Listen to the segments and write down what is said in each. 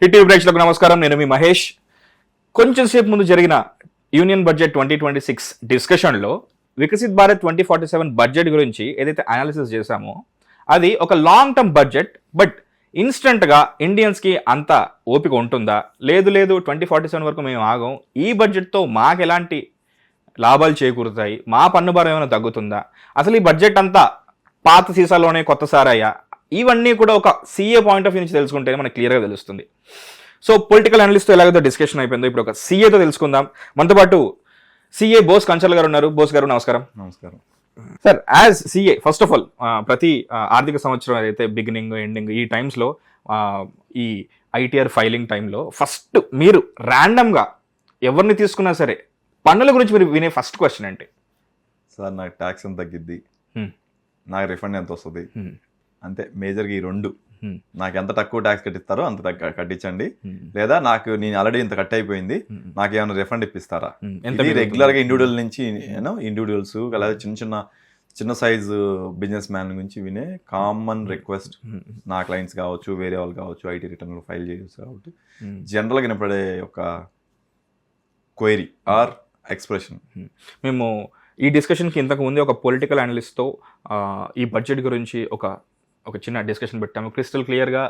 Hit TV ప్రేక్షకులకు నమస్కారం. నేను మీ మహేష్. కొంచెం సేపు ముందు జరిగిన యూనియన్ బడ్జెట్ 2026 డిస్కషన్లో వికసిత్ భారత్ 2047 బడ్జెట్ గురించి ఏదైతే అనాలిసిస్ చేశామో అది ఒక లాంగ్ టర్మ్ బడ్జెట్. బట్ ఇన్స్టెంట్గా ఇండియన్స్కి అంత ఓపిక ఉంటుందా? లేదు 2047 వరకు మేము ఆగం, ఈ బడ్జెట్తో మాకు ఎలాంటి లాభాలు చేకూరుతాయి, మా పన్ను భారం ఏమైనా తగ్గుతుందా, అసలు ఈ బడ్జెట్ అంతా పాత సీసాలోనే కొత్త సారయ్యా, ఇవన్నీ కూడా ఒక సీఏ పాయింట్ ఆఫ్ వ్యూ నుంచి తెలుసుకుంటేనే మనకు క్లియర్గా తెలుస్తుంది. సో పొలిటికల్ అనలిస్ట్తో ఎలాగైతే డిస్కషన్ అయిపోయిందో ఇప్పుడు ఒక సీఏతో తెలుసుకుందాం. మనతో పాటు సీఏ బోస్ కంచల్ గారు ఉన్నారు. బోస్ గారు నమస్కారం. నమస్కారం sir. As CA first of all ప్రతి ఆర్థిక సంవత్సరం ఏదైతే బిగినింగ్ ఎండింగ్ ఈ టైమ్స్లో ఈ ఐటీఆర్ ఫైలింగ్ టైంలో ఫస్ట్ మీరు ర్యాండమ్గా ఎవరిని తీసుకున్నా సరే పన్నుల గురించి మీరు వినే ఫస్ట్ క్వశ్చన్ ఏంటి? సార్ నాకు ట్యాక్స్ ఎంత తగ్గిద్ది, నాకు రిఫండ్ ఎంత వస్తుంది, అంతే. మేజర్గా ఈ రెండు. నాకు ఎంత తక్కువ ట్యాక్స్ కట్టిస్తారో అంత కట్టించండి, లేదా నాకు నేను ఆల్రెడీ ఇంత కట్ అయిపోయింది నాకు ఏమైనా రిఫండ్ ఇప్పిస్తారా. రెగ్యులర్గా ఇండివిజువల్ నుంచి ఇండివిజువల్స్ అలాగే చిన్న సైజు బిజినెస్ మ్యాన్ గురించి వినే కామన్ రిక్వెస్ట్. నా క్లయింట్స్ కావచ్చు, వేరే వాళ్ళు కావచ్చు, ఐటీ రిటర్న్లు ఫైల్ చేయొచ్చు కాబట్టి జనరల్గా వినపడే ఒక క్వైరీ ఆర్ ఎక్స్ప్రెషన్. మేము ఈ డిస్కషన్కి ఇంతకు ముందే ఒక పొలిటికల్ అనలిస్ట్తో ఈ బడ్జెట్ గురించి ఒక చిన్న డిస్కషన్ పెట్టాము. క్రిస్టల్ క్లియర్గా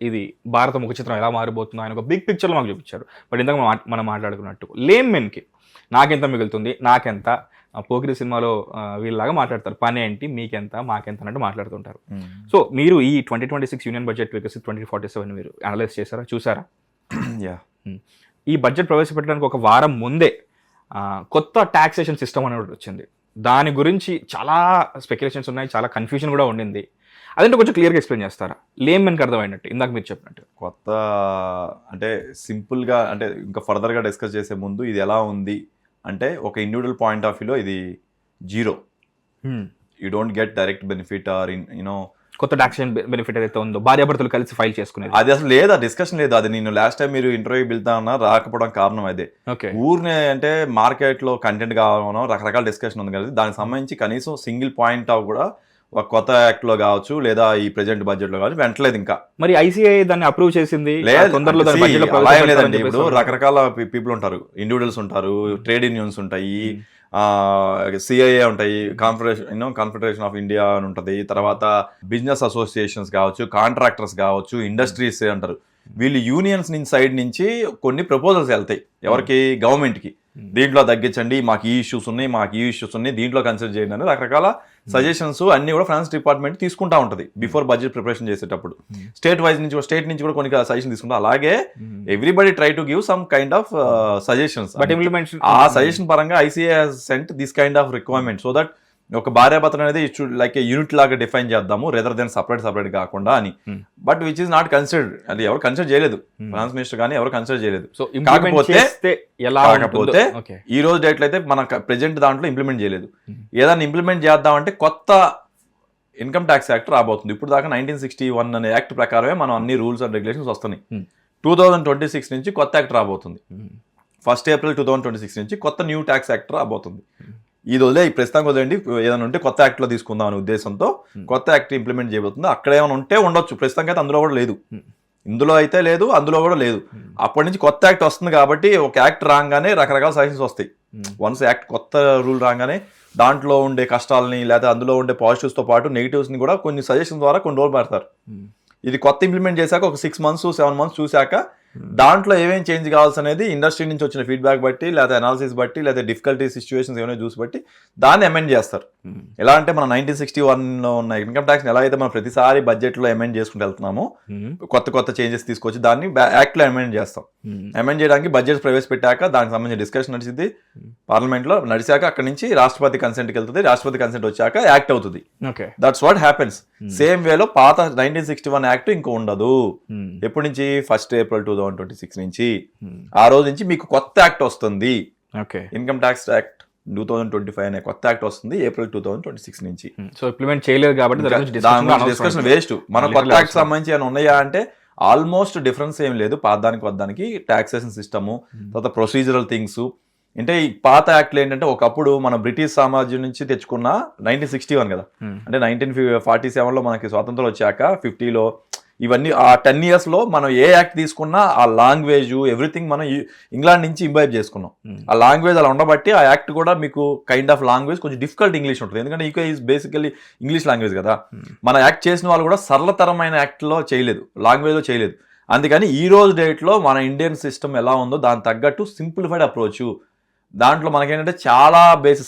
ఇది భారత ముఖ చిత్రం ఎలా మారిపోతుందో ఆయన ఒక బిగ్ పిక్చర్లో మాకు చూపించారు. బట్ ఇంతకు మనం మాట్లాడుకున్నట్టు లేమ్ మెన్కి నాకెంత మిగులుతుంది, నాకెంత, పోకిరి సినిమాలో వీళ్ళలాగా మాట్లాడతారు, పని ఏంటి, మీకెంత, మాకెంత అన్నట్టు మాట్లాడుతుంటారు. సో మీరు ఈ 2026 యూనియన్ బడ్జెట్ వికసిత్ 2047 మీరు అనలైజ్ చేశారా, చూసారా? యా. ఈ బడ్జెట్ ప్రవేశపెట్టడానికి ఒక వారం ముందే కొత్త టాక్సేషన్ సిస్టమ్ అనేది వచ్చింది. దాని గురించి చాలా స్పెక్యులేషన్స్ ఉన్నాయి, చాలా కన్ఫ్యూజన్ కూడా ఉండింది. అదంటే కొంచెం క్లియర్గా ఎక్స్ప్లెయిన్ చేస్తారా, లేమ్ మెన్కి అర్థమైనట్టు ఇందాక మీరు చెప్పినట్టు? కొత్త అంటే సింపుల్గా అంటే ఇంకా ఫర్దర్గా డిస్కస్ చేసే ముందు ఇది ఎలా ఉంది అంటే ఒక ఇండివిజువల్ పాయింట్ ఆఫ్ వ్యూలో ఇది zero. You don't get direct benefit are you know కొత్త టాక్సేషన్ బెనిఫిట్ ఏదైతే ఉందో భార్యాభర్తలు కలిసి ఫైల్ చేసుకునేది, అది అసలు లేదా డిస్కషన్ లేదు. అది నేను లాస్ట్ టైం మీరు ఇంటర్వ్యూ వెళ్తా ఉన్నా రాకపోవడం కారణం అదే. ఊరినే అంటే మార్కెట్లో కంటెంట్ కావాలనో రకరకాల డిస్కషన్ ఉంది కదా, దానికి సంబంధించి కనీసం సింగిల్ పాయింట్ ఆఫ్ కూడా ఒక కొత్త యాక్ట్ లో కావచ్చు లేదా ఈ ప్రెజెంట్ బడ్జెట్ లో కావచ్చు వెంటలేదు. ఇంకా మరి ఐసీఐ దాన్ని అప్రూవ్ చేసింది లేదండి. ఇప్పుడు రకరకాల పీపుల్ ఉంటారు, ఇండివిజువల్స్ ఉంటారు, ట్రేడ్ యూనియన్స్ ఉంటాయి, సిఐఏ ఉంటాయి, కాన్ఫెడరేషన్ ఆఫ్ ఇండియా అని ఉంటుంది, తర్వాత బిజినెస్ అసోసియేషన్స్ కావచ్చు, కాంట్రాక్టర్స్ కావచ్చు, ఇండస్ట్రీస్ అంటారు. వీళ్ళు యూనియన్స్ నుంచి సైడ్ నుంచి కొన్ని ప్రపోజల్స్ వెళ్తాయి ఎవరికి, గవర్నమెంట్కి. దీంట్లో తగ్గించండి, మాకు ఈ ఇష్యూస్ ఉన్నాయి, దీంట్లో కన్సిడర్ చేయండి అని రకరకాల సజెషన్స్ అన్ని కూడా ఫైనాన్స్ డిపార్ట్మెంట్ తీసుకుంటా ఉంటుంది బిఫోర్ బడ్జెట్ ప్రిపరేషన్ చేసేటప్పుడు. స్టేట్ నుంచి కూడా కొన్ని సజెషన్ తీసుకుంటాం. అలాగే everybody try to give some kind of suggestions. ఆ సజెషన్ పరంగా ICI sent this kind of requirement so that ఒక భార్యాభర్తలు అనేది లైక్ యూనిట్ లాగా డిఫైన్ చేద్దాము రెదర్ దెన్ సపరేట్ కాకుండా అని. But which is not considered, అది ఎవరు కన్సిడర్ చేయలేదు, ఫైనాన్స్ మినిస్టర్ కానీ ఎవరు కన్సిడర్ చేయలేదు. కాకపోతే ఈ రోజు డేట్లో అయితే మన ప్రెజెంట్ దాంట్లో ఇంప్లిమెంట్ చేయలేదు. ఏదైనా ఇంప్లిమెంట్ చేద్దామంటే కొత్త ఇన్కమ్ ట్యాక్స్ యాక్ట్ రాబోతుంది. ఇప్పుడు దాకా 1961 అనే యాక్ట్ ప్రకారమే మనం అన్ని రూల్స్ అండ్ రెగ్యులేషన్స్ వస్తున్నాయి. 2026 నుంచి కొత్త యాక్ట్ రాబోతుంది. 1 ఏప్రిల్ 2026 నుంచి కొత్త న్యూ ట్యాక్స్ యాక్ట్ రాబోతుంది. ఇది వదిలే ప్రస్తుతానికి వదిలేండి, ఏదైనా ఉంటే కొత్త యాక్ట్లో తీసుకుందాం అనే ఉద్దేశంతో కొత్త యాక్ట్ ఇంప్లిమెంట్ చేయబోతుంది. అక్కడ ఏమైనా ఉంటే ఉండొచ్చు, ప్రస్తుతానికి అయితే అందులో కూడా లేదు, ఇందులో అయితే లేదు, అందులో కూడా లేదు. అప్పటి నుంచి కొత్త యాక్ట్ వస్తుంది కాబట్టి ఒక యాక్ట్ రాగానే రకరకాల సజెషన్స్ వస్తాయి. వన్స్ యాక్ట్ కొత్త రూల్ రాగానే దాంట్లో ఉండే కష్టాలని లేదా అందులో ఉండే పాజిటివ్స్తో పాటు నెగిటివ్స్ని కూడా కొన్ని సజెషన్ ద్వారా కొన్ని రోజులు పెడతారు. ఇది కొత్త ఇంప్లిమెంట్ చేశాక ఒక 6 months 7 months చూశాక దాంట్లో ఏమేమి చేంజ్ కావాల్సి అనేది ఇండస్ట్రీ నుంచి వచ్చిన ఫీడ్బ్యాక్ బట్టి లేదా అనాలిసిస్ బట్టి లేదా డిఫికల్టీ సిచ్యువేషన్స్ ఏమైనా చూసి బట్టి దాన్ని అమెండ్ చేస్తారు. ఎలా అంటే మన 1961లో ఉన్న ఇన్కమ్ ట్యాక్స్ ఎలా అయితే మనం ప్రతిసారి బడ్జెట్లో అమెండ్ చేసుకుంటూ వెళ్తున్నామో కొత్త చేంజెస్ తీసుకొచ్చి దాన్ని యాక్ట్లో అమెండ్ చేస్తాం. అమెండ్ చేయడానికి బడ్జెట్ ప్రవేశపెట్టాక దానికి సంబంధించిన డిస్కషన్ నడిచింది పార్లమెంట్లో, నడిచాక అక్కడి నుంచి రాష్ట్రపతి కన్సెంట్కి వెళ్తుంది, రాష్ట్రపతి కన్సెంట్ వచ్చాక యాక్ట్ అవుతుంది. That's what happens. సేమ్ వేలో పాత 1961 యాక్ట్ ఇంకో ఉండదు. ఎప్పటి నుంచి 1 ఏప్రిల్ 2026 నుంచి ఆ రోజు నుంచి మీకు కొత్త యాక్ట్ వస్తుంది. ఇన్కమ్ ట్యాక్స్ యాక్ట్ 2025 అనే కొత్త యాక్ట్ వస్తుంది ఏప్రిల్ 2026 నుంచి. సో ఇంప్లిమెంట్ చేయలేదు కాబట్టి డిస్కషన్ వేస్ట్. మన కొత్త యాక్ట్ సంబంధించి ఏమైనా ఉన్నాయా అంటే ఆల్మోస్ట్ డిఫరెన్స్ ఏం లేదు. పాదానికి వద్దానికి టాక్సేషన్ సిస్టము, తర్వాత ప్రొసీజరల్ థింగ్స్. అంటే ఈ పాత యాక్ట్లు ఏంటంటే ఒకప్పుడు మన బ్రిటిష్ సామ్రాజ్యం నుంచి తెచ్చుకున్న 1961 కదా, అంటే 1947లో మనకి స్వాతంత్రం వచ్చాక 50లో ఇవన్నీ ఆ 10 yearsలో మనం ఏ యాక్ట్ తీసుకున్నా ఆ లాంగ్వేజ్ ఎవ్రీథింగ్ మనం ఇంగ్లాండ్ నుంచి ఇంబైబ్ చేసుకున్నాం. ఆ లాంగ్వేజ్ అలా ఉండబట్టి ఆ యాక్ట్ కూడా మీకు కైండ్ ఆఫ్ లాంగ్వేజ్ కొంచెం డిఫికల్ట్ ఇంగ్లీష్ ఉంటుంది, ఎందుకంటే ఈకో ఈజ్ బేసికలీ ఇంగ్లీష్ లాంగ్వేజ్ కదా. మన యాక్ట్ చేసిన వాళ్ళు కూడా సరళతరమైన యాక్ట్లో చేయలేదు, లాంగ్వేజ్లో చేయలేదు. అందుకని ఈ రోజు డేట్లో మన ఇండియన్ సిస్టమ్ ఎలా ఉందో దానికి తగ్గట్టు సింప్లిఫైడ్ అప్రోచ్, దాంట్లో మనకేంటంటే చాలా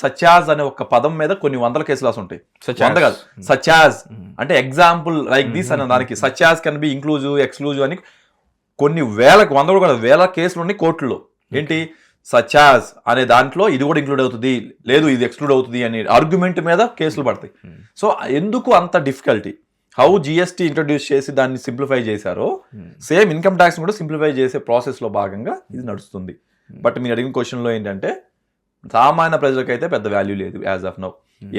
సచాజ్ అనే ఒక పదం మీద కొన్ని వందల కేసులు ఉంటాయి. వంద కాదు, సచాజ్ అంటే ఎగ్జాంపుల్ లైక్ దిస్ అనే దానికి సచాజ్ కెన్ బి ఇంక్లూజివ్ ఎక్స్క్లూజివ్ అని కొన్ని వందలు కూడా వేల కేసులు ఉన్నాయి కోర్టులో. ఏంటి సచాజ్ అనే దాంట్లో ఇది కూడా ఇంక్లూడ్ అవుతుంది, లేదు ఇది ఎక్స్క్లూడ్ అవుతుంది అనే ఆర్గ్యుమెంట్ మీద కేసులు పడతాయి. సో ఎందుకు అంత డిఫికల్టీ? హౌ జిఎస్టీ ఇంట్రడ్యూస్ చేసి దాన్ని సింప్లిఫై చేశారో సేమ్ ఇన్కమ్ ట్యాక్స్ కూడా సింప్లిఫై చేసే ప్రాసెస్లో భాగంగా ఇది నడుస్తుంది. బట్ మీరు అడిగిన క్వశ్చన్లో ఏంటంటే సామాన్య ప్రజలకైతే పెద్ద వాల్యూ లేదు యాజ్ ఆఫ్ నౌ.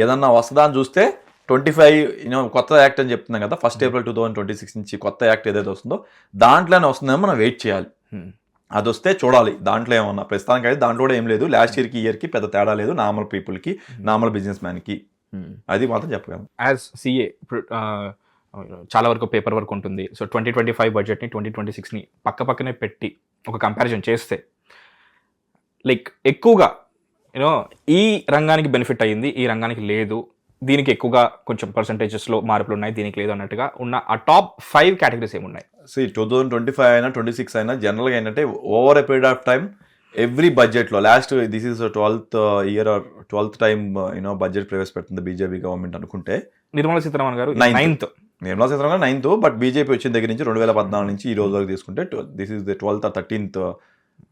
ఏదన్నా వస్తుందా అని చూస్తే 25 కొత్త యాక్ట్ అని చెప్తున్నాం కదా, 1st April 2026 నుంచి కొత్త యాక్ట్ ఏదైతే వస్తుందో దాంట్లోనే వస్తుందేమో మనం వెయిట్ చేయాలి. అది వస్తే చూడాలి దాంట్లో ఏమన్నా. ప్రస్తుతానికి అయితే దాంట్లో కూడా ఏం లేదు, లాస్ట్ ఇయర్కి ఇయర్కి పెద్ద తేడా లేదు నార్మల్ పీపుల్కి, నార్మల్ బిజినెస్ మ్యాన్కి. అది మాత్రం చెప్పగలను. యాజ్ సిఏ చాలా వరకు పేపర్ వర్క్ ఉంటుంది. సో 2025 బడ్జెట్ని 2026ని పక్కనే పెట్టి ఒక కంపారిజన్ చేస్తే లైక్ ఎక్కువగా ఈ రంగానికి బెనిఫిట్ అయ్యింది, ఈ రంగానికి లేదు, దీనికి ఎక్కువగా కొంచెం పర్సంటేజెస్లో మార్పులు ఉన్నాయి, దీనికి లేదు అన్నట్టుగా ఉన్న ఆ టాప్ 5 కేటగిరీస్ ఏమున్నాయి? 2025 అయినా 26 అయినా జనరల్గా ఏంటంటే over a period of time every బడ్జెట్లో last this is 12th year or 12th time budget ప్రవేశపెడుతుంది బీజేపీ గవర్నమెంట్ అనుకుంటే. నిర్మలా సీతారామన్ గారు 9th, Nirmala Sitharaman 9th, but BJP వచ్చిన దగ్గర నుంచి 2014 నుంచి ఈ రోజు వరకు తీసుకుంటే this is the 12th or 13th.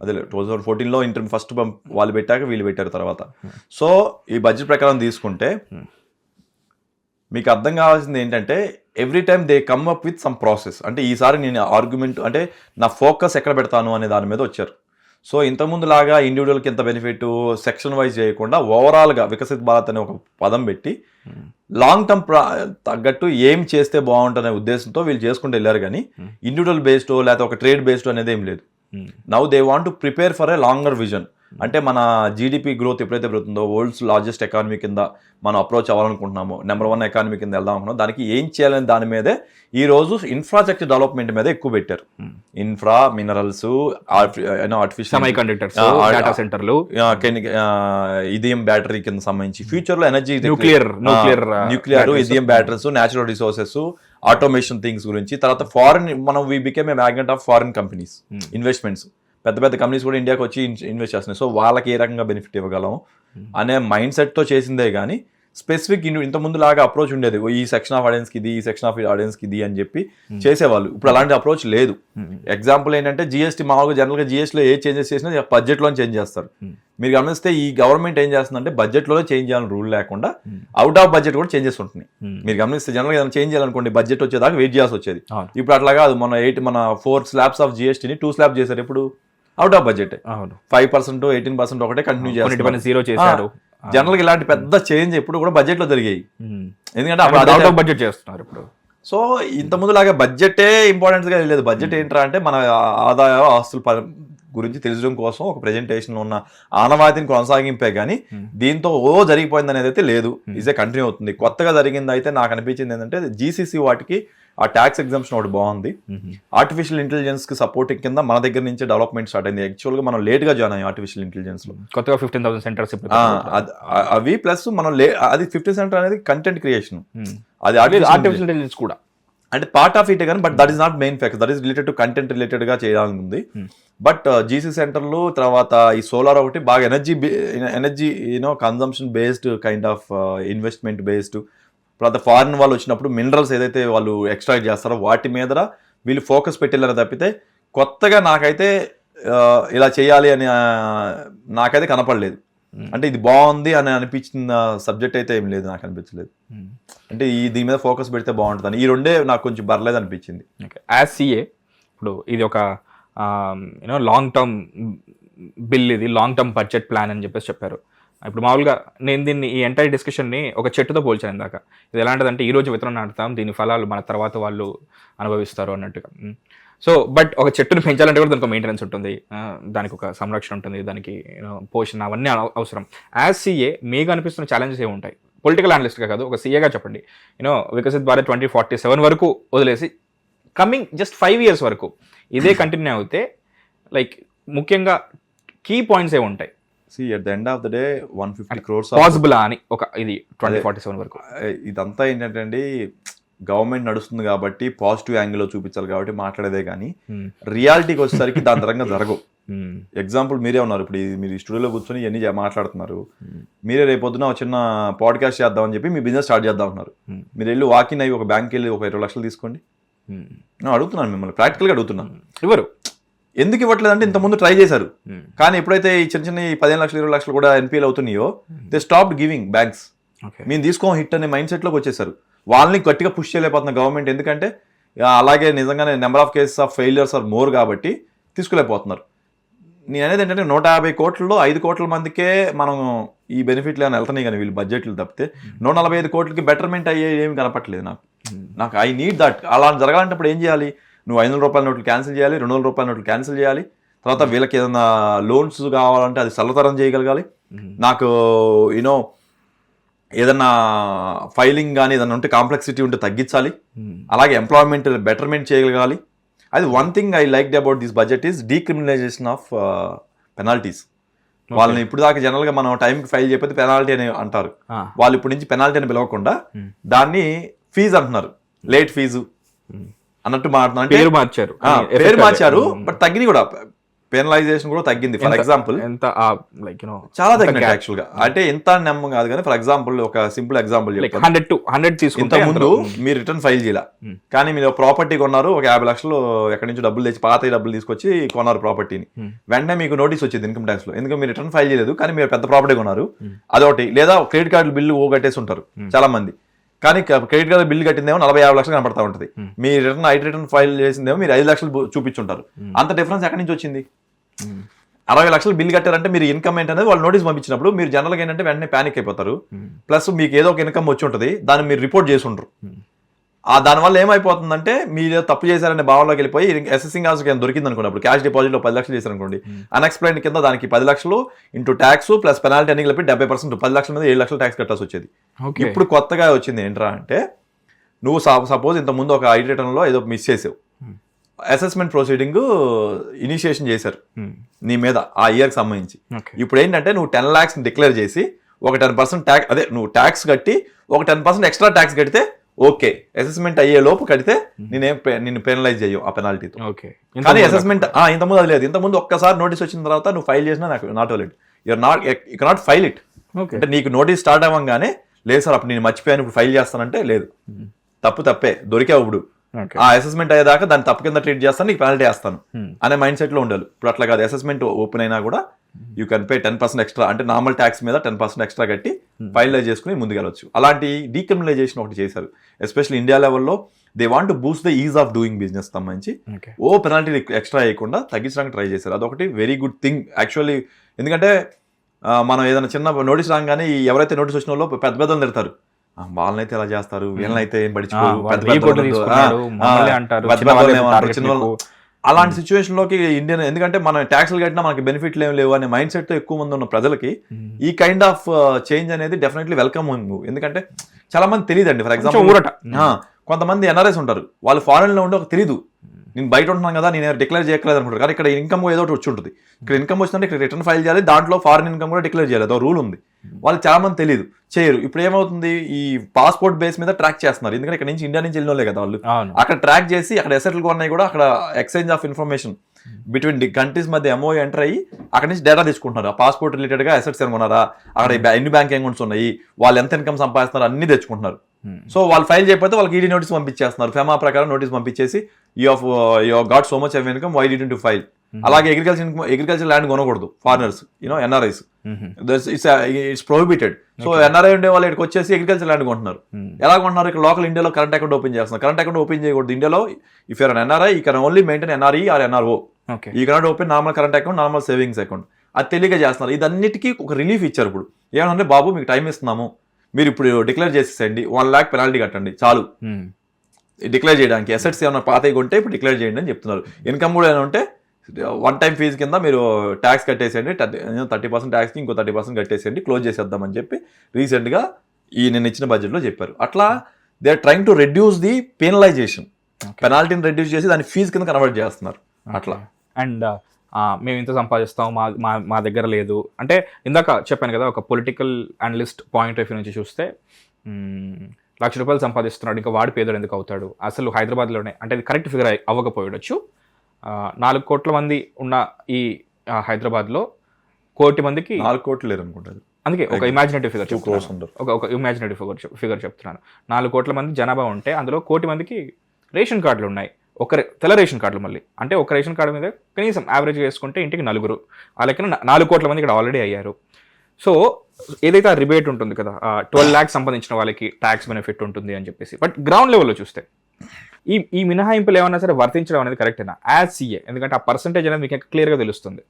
అదే 2014లో ఫస్ట్ వాళ్ళు పెట్టాక వీళ్ళు పెట్టారు తర్వాత. సో ఈ బడ్జెట్ ప్రకారం తీసుకుంటే మీకు అర్థం కావాల్సింది ఏంటంటే every time they come up with some process. అంటే ఈసారి నేను ఆర్గ్యుమెంట్ అంటే నా ఫోకస్ ఎక్కడ పెడతాను అనే దాని మీద వచ్చారు. సో ఇంతకుముందు లాగా ఇండివిజువల్కి ఎంత బెనిఫిట్ సెక్షన్ వైజ్ చేయకుండా ఓవరాల్గా వికసిత్ భారత్ అనే ఒక పదం పెట్టి లాంగ్ టర్మ్ తగ్గట్టు ఏం చేస్తే బాగుంటుందనే ఉద్దేశంతో వీళ్ళు చేసుకుంటూ వెళ్ళారు. కానీ ఇండివిజువల్ బేస్డ్ లేకపోతే ఒక ట్రేడ్ బేస్డ్ అనేది ఏం లేదు. Now they want to prepare for a longer vision. అంటే మన జీడిపి గ్రోత్ ఎప్పుడైతే పెరుగుతుందో వరల్డ్స్ లార్జెస్ట్ ఎకానమీ కింద మనం అప్రోచ్ అవ్వాలనుకుంటున్నామో, నెంబర్ 1 ఎకానమీ కింద వెళ్దాం అనుకున్నాం, దానికి ఏం చేయాలని దాని మీదే ఈ రోజు ఇన్ఫ్రాస్ట్రక్చర్ డెవలప్మెంట్ మీద ఎక్కువ పెట్టారు. Infra, minerals, artificial semiconductors, data సెంటర్లు, ఇథియం బ్యాటరీ కింద సంబంధించి ఫ్యూచర్ లో energy, nuclear, lithium batteries, natural resources, automation things గురించి. తర్వాత ఫారిన్ మనం we became a magnet of foreign companies investments. పెద్ద పెద్ద కంపెనీస్ కూడా ఇండియాకి వచ్చి ఇన్వెస్ట్ చేస్తున్నాయి. సో వాళ్ళకి ఏ రకంగా బెనిఫిట్ ఇవ్వగలం అనే మైండ్ సెట్తో చేసిందే కానీ స్పెసిఫిక్ ఇంత ముందు లాగా అప్రోచ్ ఉండేది, ఈ సెక్షన్ ఆఫ్ ఆడియన్స్కి ఇది, ఈ సెక్షన్ ఆఫ్ ఆడియన్స్కి ఇది అని చెప్పి చేసేవాళ్ళు. ఇప్పుడు అలాంటి అప్రోచ్ లేదు. ఎగ్జాంపుల్ ఏంటంటే జిఎస్టీ, మామూలుగా జనరల్గా జిఎస్టీలో ఏ చేంజెస్ చేసినా బడ్జెట్లో చేంజ్ చేస్తారు. మీరు గమనిస్తే ఈ గవర్నమెంట్ ఏం చేస్తుందంటే బడ్జెట్లోనే చేంజ్ చేయాలని రూల్ లేకుండా అవుట్ ఆఫ్ బడ్జెట్ కూడా చేంజెస్ ఉంటున్నాయి. మీరు గమనిస్తే జనరల్గా ఏదైనా చేంజ్ చేయాలనుకోండి బడ్జెట్ వచ్చేదాకా వెయిట్ చేయాల్సి వచ్చేది. ఇప్పుడు అట్లా కాదు, మన 4 slabs ఆఫ్ జిఎస్టీని 2 slabs చేశారు. ఇప్పుడు అవుట్ ఆఫ్ బడ్జెట్ 5%, 18% ఒకటే కంటిన్యూ చేస్తారు. జనరల్ గా ఇలాంటి పెద్ద చేంజ్ ఎప్పుడు కూడా బడ్జెట్ లో జరిగాయి, ఎందుకంటే అవుట్ ఆఫ్ బడ్జెట్ చేస్తున్నారు ఇప్పుడు. సో ఇంత ముందు లాగా బడ్జెటే ఇంపార్టెంట్ గా లేదు. బడ్జెట్ ఏంట్రా అంటే మన ఆదాయ ఆస్తుల గురించి తెలుసడం కోసం ఒక ప్రెజెంటేషన్ ఉన్న ఆనవాయితీని కొనసాగింపే కానీ దీంతో జరిగిపోయింది అనేది అయితే లేదు. ఇదే కంటిన్యూ అవుతుంది. కొత్తగా జరిగింది అయితే నాకు అనిపించింది ఏంటంటే జీసీసీ వాటికి ఆ ట్యాక్స్ ఎగ్జామ్షన్ ఒకటి బాగుంది. ఆర్టిఫిషియల్ ఇంటెలిజెన్స్ కి సపోర్టింగ్ కింద మన దగ్గర నుంచి డెవలప్మెంట్ స్టార్ట్ అయింది. యాక్చువల్ గా మనం లేట్ గా జాయిన్ అయ్యాం ఆర్టిఫిషియల్ ఇంటెలిజెన్స్ లో. కొత్తగా 15,000 సెంటర్స్ అవి ప్లస్ మనం అది 50 సెంటర్ అనేది కంటెంట్ క్రియేషన్, అది ఆర్టిఫిషియల్ ఇంటెలిజెన్స్ కూడా అంటే పార్ట్ ఆఫ్ ఇట్ కానీ, but that is not main factor. That is related to content related గా చేయాలని ఉంది. బట్ జీసీ సెంటర్లు తర్వాత ఈ సోలార్ ఒకటి బాగా energy consumption based kind of investment based. తర్వాత ఫారిన్ వాళ్ళు వచ్చినప్పుడు మినరల్స్ ఏదైతే వాళ్ళు ఎక్స్ట్రాక్ట్ చేస్తారో వాటి మీద వీళ్ళు ఫోకస్ పెట్టేలారా తప్పితే కొత్తగా నాకైతే ఇలా చేయాలి అని నాకైతే కనపడలేదు. అంటే ఇది బాగుంది అని అనిపించిన సబ్జెక్ట్ అయితే ఏం లేదు, నాకు అనిపించలేదు. అంటే దీని మీద ఫోకస్ పెడితే బాగుంటుంది. ఈ రెండే నాకు కొంచెం బర్లేదు అనిపించింది. యాజ్ సిఏ ఇప్పుడు ఇది ఒక లాంగ్ టర్మ్ బిల్, ఇది లాంగ్ టర్మ్ బడ్జెట్ ప్లాన్ అని చెప్పారు. ఇప్పుడు మామూలుగా నేను దీన్ని ఈ ఎంటైర్ డిస్కషన్ని ఒక చెట్టుతో పోల్చాను ఇందాక. ఇది ఎలాంటిదంటే ఈ రోజు విత్తనం నాటుతాం, దీని ఫలాలు మన తర్వాత వాళ్ళు అనుభవిస్తారు అన్నట్టుగా. సో బట్ ఒక చెట్టును పెంచాలంటే కూడా దానికి మెయింటెనెన్స్ ఉంటుంది, దానికి ఒక సంరక్షణ ఉంటుంది, దానికి పోషణ అవన్నీ అవసరం. యాజ్ సిఏ మీకు అనిపిస్తున్న ఛాలెంజెస్ ఏమి ఉంటాయి? పొలిటికల్ అనలిస్ట్గా కాదు, ఒక సీఏగా చెప్పండి. వికసిత్ భారత్ 2047 వరకు వదిలేసి కమింగ్ జస్ట్ 5 years వరకు ఇదే కంటిన్యూ అవుతే లైక్ ముఖ్యంగా కీ పాయింట్స్ ఏ ఉంటాయి at the end of the day 150 crores possible అని ఒక ఇది 2047 వరకు. ఇదంతా ఏంటంటే అండి గవర్నమెంట్ నడుస్తుంది కాబట్టి పాజిటివ్ యాంగిల్లో చూపించాలి కాబట్టి మాట్లాడేదే కానీ రియాలిటీకి వచ్చేసరికి దాని తరంగా జరగవు. ఎగ్జాంపుల్ మీరే ఉన్నారు, ఇప్పుడు మీరు స్టూడియోలో కూర్చొని ఇవన్నీ మాట్లాడుతున్నారు. మీరే రేపొద్దున ఒక చిన్న పాడ్కాస్ట్ చేద్దామని చెప్పి మీ బిజినెస్ స్టార్ట్ చేద్దాం ఉన్నారు. మీరు వెళ్ళి వాకింగ్ అయ్యి ఒక బ్యాంక్కి వెళ్ళి ఒక 20 లక్షలు తీసుకోండి. అడుగుతున్నాను మిమ్మల్ని, ప్రాక్టికల్గా అడుగుతున్నాను. ఎవరు ఎందుకు ఇవ్వట్లేదంటే ఇంతకుముందు ట్రై చేశారు, కానీ ఎప్పుడైతే ఈ చిన్న చిన్న 15 లక్షలు 20 లక్షలు కూడా ఎన్పిఎల్ అవుతున్నాయో దే స్టాప్ గివింగ్ బ్యాంక్స్. మేము తీసుకోం హిట్ అనే మైండ్ సెట్లోకి వచ్చేసారు. వాళ్ళని గట్టిగా పుష్ చేయలేకపోతున్న గవర్నమెంట్, ఎందుకంటే అలాగే నిజంగానే number of cases of failures are more కాబట్టి తీసుకోలేకపోతున్నారు. నేను అనేది ఏంటంటే 150 కోట్లలో 5 కోట్ల మందికే మనం ఈ బెనిఫిట్లు అని వెళ్తున్నాయి కానీ వీళ్ళు బడ్జెట్లు తప్పితే 145 కోట్లకి బెటర్మెంట్ అయ్యే ఏమి కనపట్లేదు నాకు. I need that. అలా జరగాలంటే ఇప్పుడు ఏం చేయాలి? నువ్వు 500 రూపాయల నోట్లు క్యాన్సిల్ చేయాలి, 200 రూపాయల నోట్లు క్యాన్సిల్ చేయాలి. తర్వాత వీళ్ళకి ఏదైనా లోన్స్ కావాలంటే అది సరళతరం చేయగలగాలి. నాకు యూనో ఏదన్నా ఫైలింగ్ కానీ ఏదన్నా ఉంటే కాంప్లెక్సిటీ ఉంటే తగ్గించాలి. అలాగే ఎంప్లాయ్మెంట్ బెటర్మెంట్ చేయగలగాలి. అది one thing I liked about this budget is decriminalisation of penalties. వాళ్ళని ఇప్పుడు దాకా జనరల్ గా మనం టైంకి ఫైల్ చేయకపోతే పెనాల్టీ అని అంటారు. వాళ్ళు ఇప్పుడు నుంచి పెనాల్టీ అని పిలవకుండా దాన్ని ఫీజు అంటున్నారు, లేట్ ఫీజు అన్నట్టు మాట్లాడుతున్నారు. పేరు మార్చారు బట్ తగ్గింది కూడా, పెనలైజేషన్ కూడా తగ్గింది. ఫర్ ఎగ్జాంపుల్ చాలా తగ్గింది యాక్చువల్ గా. అంటే ఎంత నమ్మకం కాదు కానీ ఫర్ ఎగ్జాంపుల్ ఒక సింపుల్ ఎగ్జాంపుల్ ఇంత ముందు మీరు రిటర్న్ ఫైల్ చేయాల, కానీ మీరు ప్రాపర్టీ కొన్నారు, ఒక 50 లక్షలు ఎక్కడి నుంచి డబ్బులు తెచ్చి పాత డబ్బులు తీసుకొచ్చి కొన్నారు ప్రాపర్టీని. వెంటనే మీకు నోటీస్ వచ్చింది ఇన్కమ్ ట్యాక్స్ లో, ఎందుకంటే మీరు రిటర్న్ ఫైల్ చేయలేదు కానీ మీరు పెద్ద ప్రాపర్టీ కొన్నారు అదొకటి. లేదా క్రెడిట్ కార్డు బిల్లు కట్టేసి ఉంటారు చాలా మంది, కానీ క్రెడిట్ కార్డు బిల్లు కట్టిందేమో 40-50 లక్షలు కనపడతా ఉంటుంది. మీ రిటర్న్ ఫైల్ చేసిందేమో మీరు 5 లక్షలు చూపించుంటారు. అంత డిఫరెన్స్ ఎక్కడి నుంచి వచ్చింది? 60 లక్షలు బిల్ కట్టారంటే మీరు ఇన్కమ్ ఏంటనేది వాళ్ళు నోటీస్ పంపించినప్పుడు మీరు జనరల్గా ఏంటంటే వెంటనే ప్యానిక్ అయిపోతారు. ప్లస్ మీకు ఏదో ఒక ఇన్కమ్ వచ్చి ఉంటుంది, దాన్ని మీరు రిపోర్ట్ చేసి ఉంటారు. దానివల్ల ఏమైపోతుందంటే మీరు తప్పు చేశారనే భావంలోకి వెళ్ళిపోయి అసెసింగ్ ఆఫీసర్కి ఏమైనా దొరికింది అనుకున్నప్పుడు క్యాష్ డిపాజిట్లో 10 లక్షలు చేశారనుకోండి, అన్ఎక్స్ప్లెయిన్ కింద దానికి 10 లక్షలు ఇంటూ ట్యాక్స్ ప్లస్ పెనాల్టీ అన్ని కలిపి 70%, 10 లక్షల మీద 7 లక్షలు ట్యాక్స్ కట్టాల్సి వచ్చేది. ఇప్పుడు కొత్తగా వచ్చింది ఏంట్రా అంటే, నువ్వు సపోజ్ ఇంత ముందు ఒక ఐటీ రిటర్న్లో ఏదో మిస్ చేసావు, అసెస్మెంట్ ప్రొసీడింగ్ ఇనిషియేషన్ చేశారు నీ మీద ఆ ఇయర్కి సంబంధించి. ఇప్పుడు ఏంటంటే నువ్వు 10 lakhs డిక్లేర్ చేసి ఒక 10% ట్యాక్స్, అదే నువ్వు ట్యాక్స్ కట్టి ఒక 10% ఎక్స్ట్రా ట్యాక్స్ కడితే ఓకే, అసెస్మెంట్ అయ్యే లోపు కడితే నిన్ను పెనలైజ్ చేయవు ఆ పెనాల్టీతో. కానీ అసెస్మెంట్ ఇంతకుముందు అది లేదు. ఇంతకుముందు ఒక్కసారి నోటీస్ వచ్చిన తర్వాత నువ్వు ఫైల్ చేసినా నాకు not valid, you cannot file it. అంటే నీకు నోటీస్ స్టార్ట్ అవ్వగానే లేదు సార్ అప్పుడు నేను మర్చిపోయాను ఇప్పుడు ఫైల్ చేస్తానంటే లేదు, తప్పే దొరికావు. ఇప్పుడు ఆ అసెస్మెంట్ అయ్యేదాకా దాన్ని తప్పు కింద ట్రీట్ చేస్తాను, నీకు పెనాల్టీ వేస్తాను అనే మైండ్ సెట్ లో ఉండాలి. ఇప్పుడు అట్లా కాదు, అసెస్మెంట్ ఓపెన్ అయినా కూడా యూ కెన్ పే 10% ఎక్స్ట్రా, అంటే నార్మల్ ట్యాక్స్ మీద 10% ఎక్స్ట్రా కట్టి ఫైనలైజ్ చేసుకుని ముందుకెళ్ళొచ్చు. అలాంటి డీక్రిమినలైజేషన్ ఒకటి చేశారు, ఎస్పెషల్లీ ఇండియా లెవెల్లో. They want to Boost the is of doing business సంబంధించి పెనాల్టీ ఎక్స్ట్రా వేయకుండా తగ్గించడానికి ట్రై చేశారు. అదొకటి వెరీ గుడ్ థింగ్ యాక్చువల్లీ. ఎందుకంటే మనం ఏదైనా చిన్న నోటీస్ రాగానే ఎవరైతే నోటీస్ వచ్చిన వాళ్ళు పెద్ద పెద్దలు తిడతారు, వాళ్ళనైతే ఎలా చేస్తారు, వీళ్ళనైతే ఏం పడిచిపోరు, అలాంటి సిచ్యువేషన్ లోకి ఇండియన్, ఎందుకంటే మనం ట్యాక్స్లు కట్టినా మనకి బెనిఫిట్లు ఏం లేవు అనే మైండ్ సెట్ తో ఎక్కువ మంది ఉన్న ప్రజలకి ఈ కైండ్ ఆఫ్ చేంజ్ అనేది డెఫినెట్లీ వెల్కమ్. ఎందుకంటే చాలా మంది తెలియదండి. ఫర్ ఎగ్జాంపుల్ కొంతమంది ఎన్ఆర్ఐస్ ఉంటారు, వాళ్ళు ఫారెన్ లో ఉండి ఒక తెలీదు, నేను బయట ఉంటున్నాను కదా నేను డిక్లేర్ చేయట్లేదు అనుకుంటారు, కానీ ఇక్కడ ఇన్కమ్ ఏదో ఒకటి వచ్చి ఉంటుంది. ఇక్కడ ఇన్కమ్ వచ్చిందంటే ఇక్కడ రిటర్న్ ఫైల్ చేయాలి, దాంట్లో ఫారెన్ ఇన్కమ్ కూడా డిక్లేర్ చేయాలి, అదో రూల్ ఉంది. వాళ్ళు చాలా మంది తెలియదు, చేయరు. ఇప్పుడు ఏమవుతుంది, ఈ పాస్పోర్ట్ బేస్ మీద ట్రాక్ చేస్తున్నారు, ఎందుకంటే ఇక్కడ నుంచి ఇండియా నుంచి వెళ్ళినోళ్ళే కదా వాళ్ళు. అక్కడ ట్రాక్ చేసి అక్కడ ఎసెట్లు కొన్నాయి కూడా అక్కడ exchange of information between the countries మధ్య ఎంఓ ఎంటర్ అయ్యి అక్కడ నుంచి డేటా తీసుకుంటున్నారు. ఆ పాస్పోర్ట్ రిలేటెడ్ గా అసెట్స్ ఏమన్నారా, అక్కడ ఎన్ని బ్యాంక్ అకౌంట్స్ ఉన్నాయి, వాళ్ళు ఎంత ఇన్కమ్ సంపాదిస్తున్నారు అన్ని తెచ్చుకుంటున్నారు. సో వాళ్ళు ఫైల్ చేయకపోతే వాళ్ళకి ఈడీ నోటీస్ పంపించేస్తున్నారు, ఫెమా ప్రకారం నోటీస్ పంపించేసి you got so much of income, why did to file. అలాగే అగ్రికల్చర్ ల్యాండ్ కొనకూడదు foreigners, NRIs, it's prohibited. So NRI ఉండే వాళ్ళు ఇక్కడికి వచ్చేసి అగ్రికల్చర్ ల్యాండ్ కొంటున్నారు. ఎలా కొంటున్నారు, ఇక్కడ లోకల్ ఇండియాలో కరెంట్ అకౌంట్ ఓపెన్ చేస్తున్నారు. కరెంట్ అకౌంట్ ఓపెన్ చేయకూడదు ఇండియాలో. If you're NRI you can only maintain NRE or NRO, you cannot open normal current account, normal savings account. అది తెలియక చేస్తున్నారు. ఇదన్నిటికీ ఒక రిలీఫ్ ఇచ్చారు. ఇప్పుడు ఏమంటే బాబు మీకు టైం ఇస్తున్నాము, మీరు ఇప్పుడు డిక్లేర్ చేసేసండి, 1 lakh పెనాల్టీ కట్టండి చాలు డిక్లేర్ చేయడానికి. అసెట్స్ ఏమైనా పాతవి కొంటే ఇప్పుడు డిక్లేర్ చేయండి అని చెప్తున్నారు. ఇన్కమ్ కూడా ఏమైనా ఉంటే 1 time ఫీజు కింద మీరు ట్యాక్స్ కట్టేసేయండి, 30% ట్యాక్స్కి ఇంకో 30% కట్టేసేయండి, క్లోజ్ చేసేద్దామని చెప్పి రీసెంట్గా నేను ఇచ్చిన బడ్జెట్లో చెప్పారు. అట్లా they are trying to reduce the penalization. పెనాల్టీని రెడ్యూస్ చేసి దాన్ని ఫీజు కింద కన్వర్ట్ చేస్తున్నారు అట్లా. అండ్ మేము ఇంత సంపాదిస్తాం మా దగ్గర లేదు అంటే, ఇందాక చెప్పాను కదా, ఒక political analyst point of view నుంచి చూస్తే ₹1,00,000 సంపాదిస్తున్నాడు, ఇంకా వాడు పేదోడు ఎందుకు అవుతాడు, అసలు హైదరాబాద్లోనే అంటే ఇది కరెక్ట్ ఫిగర్ అవ్వకపోయవచ్చు. 4 కోట్ల మంది ఉన్న ఈ హైదరాబాద్లో 1 కోటి మందికి 4 కోట్లు లేరు అనుకుంటారు. అందుకే ఒక ఇమాజినేటివ్ ఫిగర్ ఒక ఇమాజినేటివ్ ఫిగర్ చెప్తున్నాను. 4 కోట్ల మంది జనాభా ఉంటే అందులో 1 కోటి మందికి రేషన్ కార్డులు ఉన్నాయి, తెల్ల రేషన్ కార్డులు. మళ్ళీ అంటే ఒక రేషన్ కార్డు మీద కనీసం యావరేజ్ వేసుకుంటే ఇంటికి 4, ఆ లెక్కన 4 కోట్ల మంది ఇక్కడ ఆల్రెడీ అయ్యారు. సో ఏదైతే ఆ రిబేట్ ఉంటుంది కదా, 12 lakhs సంపాదించిన వాళ్ళకి ట్యాక్స్ బెనిఫిట్ ఉంటుంది అని చెప్పేసి, బట్ గ్రౌండ్ లెవెల్లో చూస్తే ఈ మినహాయింపులు ఏమన్నా సరే వర్తించడం అనేది కరెక్టేనా యాజ్ సీఏ? ఎందుకంటే ఆ పర్సంటేజ్ అనేది మీకు క్లియర్గా తెలుస్తుంది.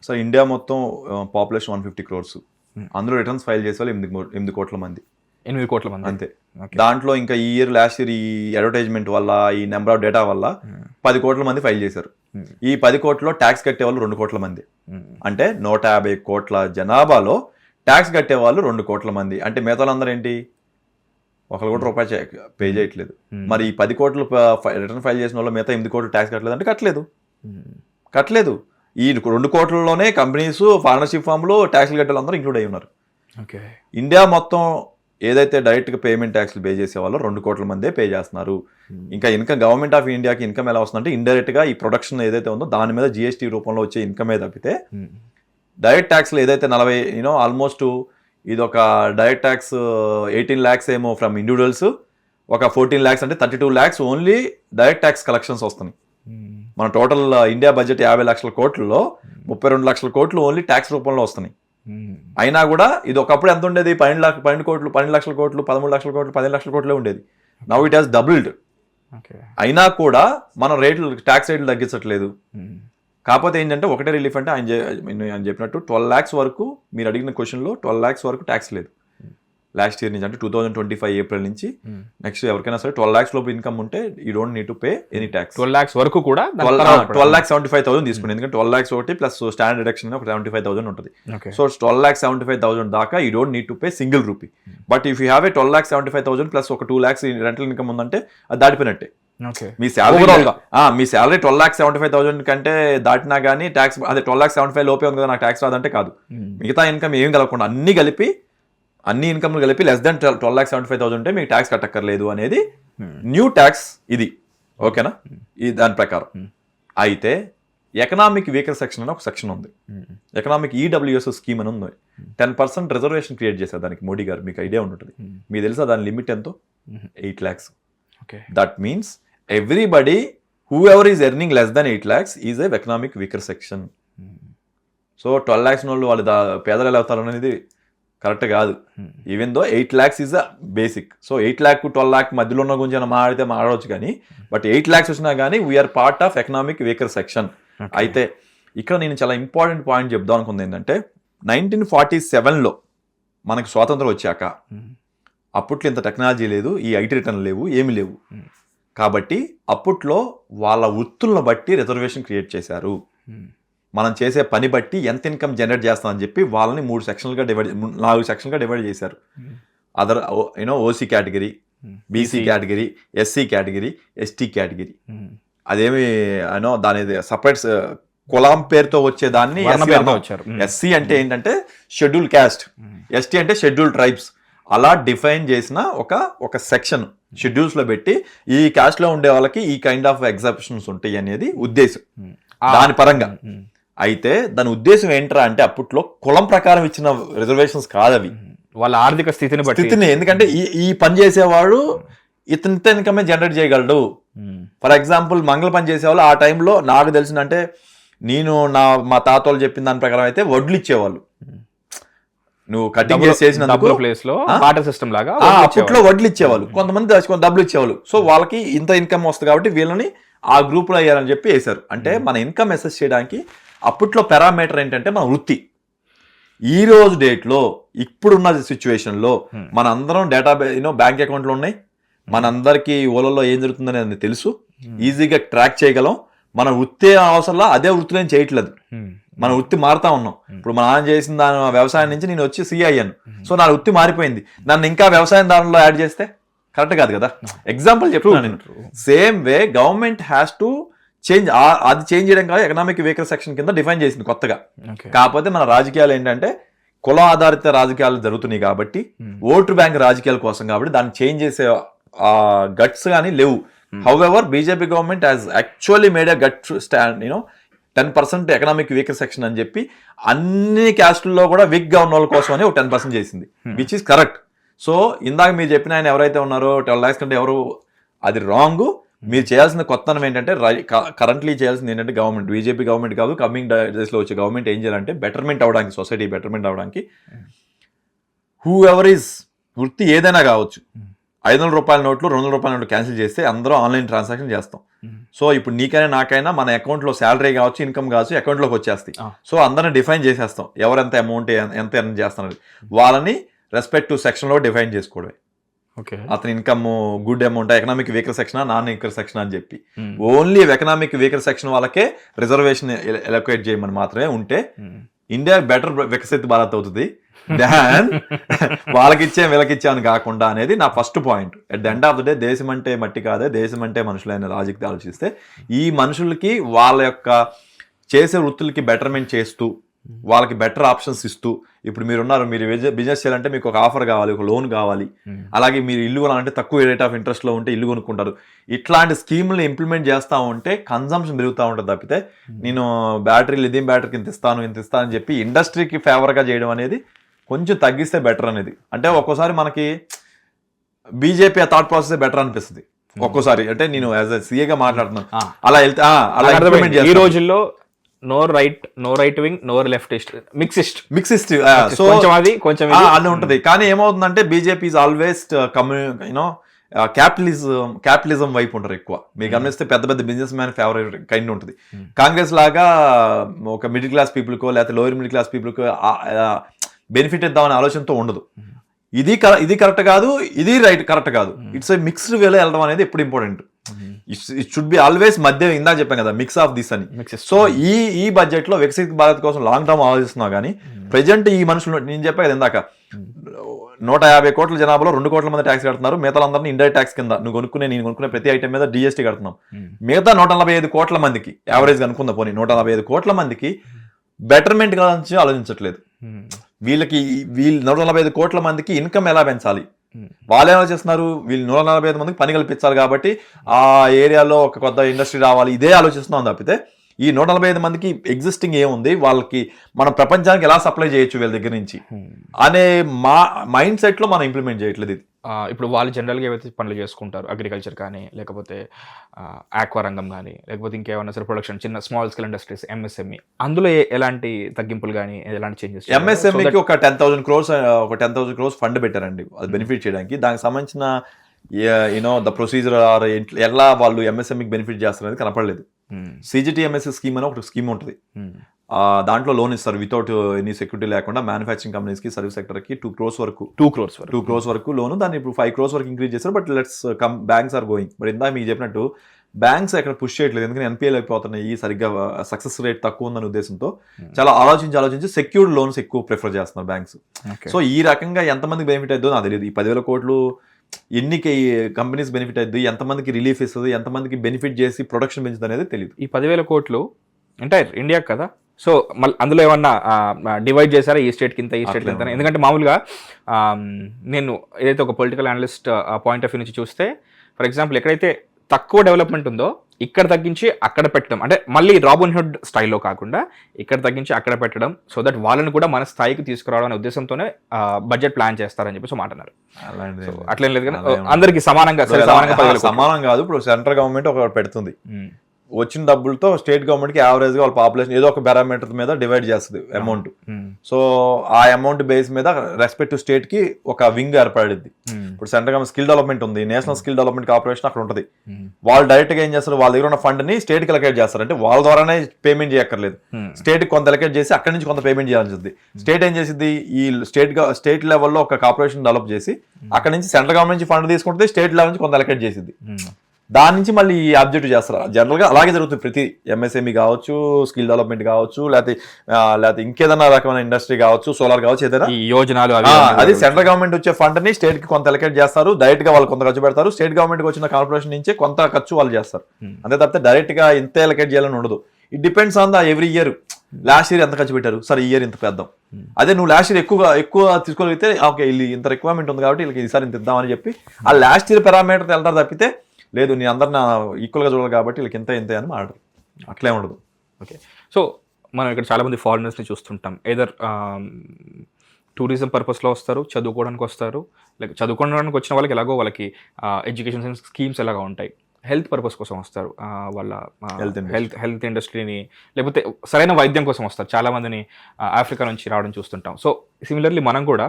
సో ఇండియా మొత్తం పాపులేషన్ 150 crores, అందులో రిటర్న్స్ ఫైల్ చేసే వాళ్ళు 8 కోట్ల మంది. 8 కోట్ల మంది అంతే. దాంట్లో ఇంకా లాస్ట్ ఇయర్ ఈ అడ్వర్టైజ్మెంట్ వల్ల, ఈ నెంబర్ ఆఫ్ డేటా వల్ల 10 కోట్ల మంది ఫైల్ చేశారు. ఈ 10 కోట్లలో ట్యాక్స్ కట్టే వాళ్ళు 2 కోట్ల మంది. అంటే 150 కోట్ల జనాభాలో ట్యాక్స్ కట్టే వాళ్ళు 2 కోట్ల మంది. అంటే మిగతా వాళ్ళందరూ ఏంటి, ₹1 పే చేయట్లేదు. మరి ఈ 10 కోట్లు రిటర్న్ ఫైల్ చేసిన వాళ్ళు మిగతా 8 కోట్లు ట్యాక్స్ కట్టలేదు అంటే కట్టలేదు. ఈ 2 కోట్లలోనే కంపెనీస్, పార్ట్నర్షిప్ ఫామ్లు, ట్యాక్స్లు కట్టే వాళ్ళందరూ ఇంక్లూడ్ అయి ఉన్నారు. ఇండియా మొత్తం ఏదైతే డైరెక్ట్గా పేమెంట్ ట్యాక్స్లు పే చేసే వాళ్ళు 2 కోట్ల మందే పే చేస్తున్నారు. ఇంకా ఇన్కమ్ గవర్నమెంట్ ఆఫ్ ఇండియాకి ఇన్కమ్ ఎలా వస్తుందంటే, ఇండైరెక్ట్గా ఈ ప్రొడక్షన్ ఏదైతే ఉందో దాని మీద GST రూపంలో వచ్చే ఇన్కమే తప్పితే డైరెక్ట్ ట్యాక్స్లు ఏదైతే 40 ఆల్మోస్ట్ ఇది ఒక డైరెక్ట్ ట్యాక్స్ 18 lakhs ఏమో ఫ్రమ్ ఇండివిజువల్స్, ఒక 14 lakhs అంటే 32 lakhs only direct tax collections వస్తున్నాయి. మన టోటల్ ఇండియా బడ్జెట్ 50 లక్షల కోట్లలో 32 లక్షల కోట్లు ఓన్లీ ట్యాక్స్ రూపంలో వస్తున్నాయి. అయినా కూడా ఇది ఒకప్పుడు ఎంత ఉండేది, 12 కోట్లు, 12 లక్షల కోట్లు, 13 లక్షల కోట్లు, 15 లక్షల కోట్లే ఉండేది. Now it has doubled. అయినా కూడా మనం ట్యాక్స్ రేట్లు తగ్గించట్లేదు. కాకపోతే ఏంటంటే ఒకటే రిలీఫ్ అంటే ఆయన చెప్పినట్టు 12 lakhs వరకు, మీరు అడిగిన క్వశ్చన్లో 12 lakhs వరకు ట్యాక్స్ లేదు లాస్ట్ ఇయర్ నుంచి. అంటే 2025 ఏప్రిల్ నుంచి నెక్స్ట్ ఎవరికైనా సరే 12 lakhs లోపు ఇన్కమ్ ఉంటే you don't need to pay any tax. 12 lakhs వరకు కూడా 12,75,000 తీసుకుంది. ఎందుకంటే 12 lakhs ఒకటి ప్లస్ స్టాండర్డ్ డిడక్షన్ ఒక 75,000 ఉంటుంది. సో 12,75,000 దాకా you don't need to pay single rupee. But if you have a 12,75,000 plus ఒక 2 lakhs రెంటల్ ఇన్కమ్ ఉందంటే అది దాటిపోయినట్టే. మీ శాలరీ 12,75,000 కంటే దాటినా కానీ ట్యాక్స్, అదే 12,75,000 లోపే ఉంది కదా నాకు ట్యాక్స్ రాదంటే కాదు. మిగతా ఇన్కమ్ ఏం కలగకుండా అన్ని ఇన్కమ్లు కలిపి లెస్ దాన్ 12,75,000 ఉంటే మీకు ట్యాక్స్ కట్టక్కర్లేదు అనేది న్యూ ట్యాక్స్ ఇది. ఓకేనా? ఈ దాని ప్రకారం అయితే ఎకనామిక్ వీకర్ సెక్షన్ అని ఒక సెక్షన్ ఉంది. ఎకనామిక్ EWS స్కీమ్ అని ఉంది. 10% రిజర్వేషన్ క్రియేట్ చేశారు దానికి మోడీ గారు. మీకు ఐడియా ఉంటుంది. మీకు తెలుసా దాని లిమిట్ ఎంతో? 8 lakhs. That means everybody who ever is earning less than 8 lakhs is a economic weaker section. So 12 lakhs వాళ్ళు పేదలు ఎలా అవుతారు అనేది కరెక్ట్ కాదు. Even though 8 lakhs is a basic. So 8 lakh 12 lakh మధ్యలో ఉన్న గురించి మాట్లాడవచ్చు కానీ, బట్ 8 lakhs వచ్చినా కానీ we are part of economic weaker section. అయితే ఇక్కడ నేను చాలా ఇంపార్టెంట్ పాయింట్ చెప్దాం అనుకుంది ఏంటంటే, 1947లో మనకు స్వాతంత్రం వచ్చాక అప్పట్లో ఇంత టెక్నాలజీ లేదు, ఈ ఐటీ రిటర్న్ లేవు, ఏమి లేవు. కాబట్టి అప్పట్లో వాళ్ళ వృత్తులను బట్టి రిజర్వేషన్ క్రియేట్ చేశారు. మనం చేసే పని బట్టి ఎంత ఇన్కమ్ జనరేట్ చేస్తామని చెప్పి వాళ్ళని 4 సెక్షన్లుగా డివైడ్ చేశారు. Other OC category, BC category, SC category, ST category. అదేమి దాని సపరేట్ కులం పేరుతో వచ్చేదాన్ని ఎస్సీ అంటే ఏంటంటే షెడ్యూల్ క్యాస్ట్, ఎస్టీ అంటే షెడ్యూల్ ట్రైబ్స్. అలా డిఫైన్ చేసిన ఒక సెక్షన్ షెడ్యూల్స్ లో పెట్టి ఈ క్యాస్ట్ లో ఉండే వాళ్ళకి ఈ కైండ్ ఆఫ్ ఎగ్జాప్షన్స్ ఉంటాయి అనేది ఉద్దేశం దాని పరంగా. అయితే దాని ఉద్దేశం ఏంట్రా అంటే, అప్పట్లో కులం ప్రకారం ఇచ్చిన రిజర్వేషన్స్ కాదు అవి, వాళ్ళ ఆర్థిక స్థితిని. ఎందుకంటే ఈ పని చేసేవాడు ఇంత ఇన్కమే జనరేట్ చేయగలడు. ఫర్ ఎగ్జాంపుల్ మంగళ పని చేసేవాళ్ళు ఆ టైంలో నాకు తెలిసిందంటే, మా తాతోళ్ళు చెప్పిన దాని ప్రకారం అయితే వడ్లు ఇచ్చేవాళ్ళు. నువ్వు కటింగ్ చేసినందుకు ప్లేస్ లో బాటర్ సిస్టమ్ లాగా అప్పట్లో వడ్లు ఇచ్చేవాళ్ళు, కొంతమంది డబ్బులు ఇచ్చేవాళ్ళు. సో వాళ్ళకి ఇంత ఇన్కమ్ వస్తుంది కాబట్టి వీళ్ళని ఆ గ్రూప్ లో అయ్యారని చెప్పి వేశారు. అంటే మన ఇన్కమ్ అసెస్ చేయడానికి అప్పట్లో పారామీటర్ ఏంటంటే మన వృత్తి. ఈ రోజు డేట్ లో ఇప్పుడున్న సిచ్యువేషన్ లో మన అందరం బ్యాంక్ అకౌంట్లు ఉన్నాయి, మనందరికి ఓలలో ఏం జరుగుతుందనేది తెలుసు, ఈజీగా ట్రాక్ చేయగలం. మన వృత్తి అవసరంలో అదే వృత్తిలో ఏం చేయట్లేదు, మన వృత్తి మారుతా ఉన్నాం. ఇప్పుడు మా నాన్న చేసిన దాని వ్యవసాయం నుంచి నేను వచ్చి CI అయ్యాను. సో నా వృత్తి మారిపోయింది. నన్ను ఇంకా వ్యవసాయం దానిలో యాడ్ చేస్తే కరెక్ట్ కాదు కదా. ఎగ్జాంపుల్ చెప్తున్నాను నేను. Same way government has to change, అది చేంజ్ చేయడం కాదు, ఎకనామిక్ వీకర్ సెక్షన్ కింద డిఫైన్ చేసింది కొత్తగా. కాకపోతే మన రాజకీయాలు ఏంటంటే కుల ఆధారిత రాజకీయాలు జరుగుతున్నాయి కాబట్టి, ఓటు బ్యాంక్ రాజకీయాల కోసం కాబట్టి దాన్ని చేంజ్ చేసే గట్స్ కానీ లేవు. However BJP government has actually made a gut stand 10% economic weaker section అని చెప్పి అన్ని క్యాస్టుల్లో కూడా వీక్ గా ఉన్న వాళ్ళ కోసం అని 10% చేసింది, విచ్ ఈస్ కరెక్ట్. సో ఇందాక మీరు చెప్పిన ఆయన ఎవరైతే ఉన్నారో 12 lakhs కంటే ఎవరు, అది రాంగ్. మీరు చేయాల్సిన కొత్తనం ఏంటంటే కరెంట్లీ చేయాల్సింది ఏంటంటే గవర్నమెంట్, బీజేపీ గవర్నమెంట్ కాదు, కమింగ్ డేస్ లో వచ్చే గవర్నమెంట్ ఏం చేయాలంటే బెటర్మెంట్ అవడానికి, సొసైటీ బెటర్మెంట్ అవడానికి హూ ఎవర్ ఈజ్ వృత్తి ఏదైనా కావచ్చు, 500 రూపాయల నోట్లు 200 రూపాయల నోట్లు క్యాన్సిల్ చేస్తే అందరూ ఆన్లైన్ ట్రాన్సాక్షన్ చేస్తాం. సో ఇప్పుడు నీకైనా నాకైనా మన అకౌంట్లో శాలరీ కావచ్చు, ఇన్కమ్ కావచ్చు, అకౌంట్లోకి వచ్చేస్తాయి. సో అందరిని డిఫైన్ చేసేస్తాం, ఎవరెంత అమౌంట్ ఎంత ఎర్న్ చేస్తున్నారు, వాళ్ళని రెస్పెక్ట్ టు సెక్షన్లో డిఫైన్ చేసుకోవడమే. అతని income good amount, economic weaker section, non weaker section అని చెప్పి ఓన్లీ ఎకనామిక్ వీకర్ సెక్షన్ వాళ్ళకే రిజర్వేషన్ ఎలొకేట్ చేయమని మాత్రమే ఉంటే ఇండియా బెటర్ వికసిత్ భారత్ అవుతుంది దాన్ వాళ్ళకిచ్చే వీళ్ళకిచ్చామని కాకుండా అనేది నా first point. At the end of the day దేశం అంటే మట్టి కాదే, దేశం అంటే మనుషులైన లాజిక్ ఆలోచిస్తే ఈ మనుషులకి వాళ్ళ యొక్క చేసే వృత్తులకి బెటర్మెంట్ చేస్తూ వాళ్ళకి బెటర్ ఆప్షన్స్ ఇస్తూ, ఇప్పుడు మీరున్నారు, మీరు బిజినెస్ చేయాలంటే మీకు ఒక ఆఫర్ కావాలి, ఒక లోన్ కావాలి, అలాగే మీరు ఇల్లు కొనాలంటే తక్కువ రేట్ ఆఫ్ ఇంట్రెస్ట్ లో ఉంటే ఇల్లు కొనుక్కుంటారు. ఇట్లాంటి స్కీములు ఇంప్లిమెంట్ చేస్తూ ఉంటే కన్సంప్షన్ పెరుగుతూ ఉంటుంది తప్పితే నేను బ్యాటరీ లిథియం బ్యాటరీకి ఇంత ఇస్తాను అని చెప్పి ఇండస్ట్రీకి ఫేవర్గా చేయడం అనేది కొంచెం తగ్గిస్తే బెటర్ అనేది. అంటే ఒక్కోసారి మనకి బీజేపీ ఆ థాట్ ప్రాసెస్ బెటర్ అనిపిస్తుంది ఒక్కోసారి. అంటే నేను యాజ్ ఎ సీఏగా మాట్లాడుతున్నాను, అలా వెళ్తే అలా ఈ రోజుల్లో no right wing, no leftist, mixist so కొంచెం అన్నీ ఉంటది. కానీ ఏమవుతుందంటే బీజేపీ ఈజ్ ఆల్వేస్ క్యాపిటలిజం వైపు ఉంటారు ఎక్కువ. మీరు గమనిస్తే పెద్ద పెద్ద బిజినెస్ మ్యాన్ ఫేవరెట్ కైండ్ ఉంటుంది. కాంగ్రెస్ లాగా ఒక మిడిల్ క్లాస్ పీపుల్కో లేకపోతే లోయర్ మిడిల్ క్లాస్ పీపుల్కో బెనిఫిట్ ఇద్దామనే ఆలోచనతో ఉండదు. ఇది కరెక్ట్ కాదు, ఇది కరెక్ట్ కాదు, ఇట్స్ మిక్స్డ్ వేలో వెళ్ళడం అనేది ఎప్పుడు important. It should be always మధ్య, ఇందాక చెప్పాను కదా మిక్స్ ఆఫ్ దిస్ అని. సో ఈ బడ్జెట్ లో వికసిత్ భారత్ కోసం లాంగ్ టర్మ్ ఆలోచిస్తున్నావు కానీ ప్రెజెంట్ ఈ మనుషులు నేను చెప్పా కదా ఇందాక 150 కోట్ల జనాభాలో 2 కోట్ల మంది ట్యాక్స్ కడుతున్నారు, మిగతా అందరినీ ఇండైరెక్ట్ ట్యాక్స్ కింద నేను కొనుక్కునే ప్రతి ఐటమ్ మీద GST కడుతున్నాం. మిగతా 145 కోట్ల మందికి యావరేజ్ గా అనుకుందా పోనీ 145 కోట్ల మందికి బెటర్మెంట్ గురించి ఆలోచించట్లేదు. వీళ్ళు 145 కోట్ల మందికి ఇన్కమ్ ఎలా పెంచాలి, వాళ్ళు ఏమైనా చేస్తున్నారు, వీళ్ళు 145 మందికి పని కల్పించాలి కాబట్టి ఆ ఏరియాలో ఒక కొత్త ఇండస్ట్రీ రావాలి, ఇదే ఆలోచిస్తున్నాం తప్పితే ఈ 145 మందికి ఎగ్జిస్టింగ్ ఏముంది, వాళ్ళకి మన ప్రపంచానికి ఎలా సప్లై చేయొచ్చు వీళ్ళ దగ్గర నుంచి అనే మైండ్ సెట్ లో మనం ఇంప్లిమెంట్ చేయట్లేదు. ఇది ఇప్పుడు వాళ్ళు జనరల్గా ఏవైతే పనులు చేసుకుంటారు, అగ్రికల్చర్ కానీ లేకపోతే ఆక్వా రంగం కానీ లేకపోతే ఇంకేమైనా సరే ప్రొడక్షన్ చిన్న స్మాల్ స్కేల్ ఇండస్ట్రీస్ MSME, అందులో ఎలాంటి తగ్గింపులు కానీ ఎలాంటి చేంజెస్? MSMEకి ఒక 10,000 crores ఫండ్ పెట్టారండి అది బెనిఫిట్ చేయడానికి. దానికి సంబంధించిన ద ప్రొసీజర్ ఎలా వాళ్ళు MSMEకి బెనిఫిట్ చేస్తారు అనేది కనపడలేదు. CGTMS స్కీమ్ అని ఒక స్కీమ్ ఉంటుంది, దాంట్లో లోన్ ఇస్తారు వితౌట్ ఎనీ సెక్యూరిటీ లేకుండా మ్యానుఫ్యాక్చరింగ్ కంపెనీస్ కి, సర్వీస్ సెక్టర్ కి 2 crores వరకు లోను. దాన్ని ఇప్పుడు 5 crores వరకు ఇంక్రీజ్ చేస్తారు. But let's banks are going. But ఇందాక మీకు చెప్పినట్టు బ్యాంక్స్ ఎక్కడ పుష్ చేయట్లేదు, ఎందుకంటే NPL అయిపోతున్నాయి, సరిగ్గా సక్సెస్ రేట్ తక్కువ ఉందనే ఉద్దేశంతో చాలా ఆలోచించి సెక్యూర్డ్ లోన్స్ ఎక్కువ ప్రిఫర్ చేస్తున్నారు బ్యాంక్స్. సో ఈ రకంగా ఎంతమందికి బెనిఫిట్ అవుతుందో నాకు తెలియదు. ఈ 10,000 కోట్లు ఎన్ని కంపెనీస్ బెనిఫిట్ అవుతుంది, ఎంతమందికి రిలీఫ్ ఇస్తుంది, ఎంతమందికి బెనిఫిట్ చేసి ప్రొడక్షన్ పెంచుతుంది అనేది తెలియదు. ఈ 10,000 కోట్లు ఎంటైర్ ఇండియా కదా, సో మళ్ళీ అందులో ఏమన్నా డివైడ్ చేశారా ఈ స్టేట్ కింద ఈ స్టేట్ కింద? ఎందుకంటే మామూలుగా నేను ఏదైతే ఒక political analyst point of view నుంచి చూస్తే, ఫర్ ఎగ్జాంపుల్ ఎక్కడైతే తక్కువ డెవలప్మెంట్ ఉందో ఇక్కడ తగ్గించి అక్కడ పెట్టడం, అంటే మళ్ళీ రాబిన్హుడ్ స్టైల్లో కాకుండా ఇక్కడ తగ్గించి అక్కడ పెట్టడం, సో దట్ వాళ్ళని కూడా మన స్థాయికి తీసుకురావడం అనే ఉద్దేశంతోనే బడ్జెట్ ప్లాన్ చేస్తారని చెప్పేసి మాట అన్నారు. అట్లేం లేదు కానీ అందరికి సమానం కాదు. ఇప్పుడు సెంట్రల్ గవర్నమెంట్ ఒక పెడుతుంది, వచ్చిన డబ్బులతో స్టేట్ గవర్నమెంట్ కి యావరేజ్ గా వాళ్ళ పాపులేషన్ ఏదో ఒక పారామీటర్ మీద డివైడ్ చేస్తుంది అమౌంట్. సో ఆ అమౌంట్ బేస్ మీద రెస్పెక్ట్ స్టేట్ కి ఒక వింగ్ ఏర్పడింది. ఇప్పుడు సెంట్రల్ గవర్నమెంట్ స్కిల్ డెవలప్మెంట్ ఉంది, నేషనల్ స్కిల్ డెవలప్మెంట్ కార్పొరేషన్ అక్కడ ఉంటుంది. వాళ్ళు డైరెక్ట్ గా ఏం చేస్తారు, వాళ్ళ దగ్గర ఉన్న ఫండ్ ని స్టేట్ కి అలొకేట్ చేస్తారు. అంటే వాళ్ళ ద్వారానే పేమెంట్ చేయక్కర్లేదు, స్టేట్ కి కొంత అలొకేట్ చేసి అక్కడి నుంచి కొంత పేమెంట్ చేయాల్సి ఉంది. స్టేట్ ఏం చేసింది, ఈ స్టేట్ లెవెల్లో ఒక కార్పొరేషన్ డెవలప్ చేసి అక్కడ నుంచి సెంట్రల్ గవర్నమెంట్ నుంచి ఫండ్ తీసుకుంటుంది, స్టేట్ లెవెల్ నుంచి కొంత అలొకేట్ చేసింది. దాని నుంచి మళ్ళీ ఈ ఆబ్జెక్టివ్ చేస్తారు. జనరల్గా అలాగే జరుగుతుంది. ప్రతి ఎంఎస్ఎంఈ కావచ్చు, స్కిల్ డెవలప్మెంట్ కావచ్చు, లేకపోతే ఇంకేదైనా రకమైన ఇండస్ట్రీ కావచ్చు, సోలార్ కావచ్చు, ఏదైనా ఈ యోజనాలు అది సెంట్రల్ గవర్నమెంట్ వచ్చే ఫండ్ ని స్టేట్ కి కొంత ఎలకేట్ చేస్తారు. డైరెక్ట్ గా వాళ్ళు కొంత ఖర్చు పెడతారు. స్టేట్ గవర్నమెంట్ కి వచ్చిన కార్పొరేషన్ నుంచి కొంత ఖర్చు వాళ్ళు చేస్తారు. అంతే తప్పితే డైరెక్ట్ గా ఇంత ఎలకేట్ చేయాలని ఉండదు. It depends on the every year. Last year ఎంత ఖర్చు పెట్టారు, సరే ఈ ఇయర్ ఇంత పెద్దాం. అదే నువ్వు లాస్ట్ ఇయర్ ఎక్కువ తీసుకోగలిగితే ఓకే వీళ్ళు ఇంత రిక్వైర్మెంట్ ఉంది కాబట్టి వీళ్ళకి ఈసారి ఇంత ఇద్దామని చెప్పి ఆ లాస్ట్ ఇయర్ పారామీటర్ వెళ్తారు తప్పితే లేదు నేను అందరిని ఈక్వల్గా చూడాలి కాబట్టి వీళ్ళకి ఇంత అని మాట్లాడరు. అట్లే ఉండదు. ఓకే, సో మనం ఇక్కడ చాలామంది ఫారినర్స్ని చూస్తుంటాం. ఏదర్ టూరిజం పర్పస్లో వస్తారు, చదువుకోవడానికి వస్తారు. లైక్ చదువుకోవడానికి వచ్చిన వాళ్ళకి ఎలాగో వాళ్ళకి ఎడ్యుకేషన్ స్కీమ్స్ ఎలాగో ఉంటాయి. హెల్త్ పర్పస్ కోసం వస్తారు, వాళ్ళ హెల్త్ ఇండస్ట్రీని, లేకపోతే సరైన వైద్యం కోసం వస్తారు. చాలామందిని ఆఫ్రికా నుంచి రావడం చూస్తుంటాం. సో సిమిలర్లీ మనం కూడా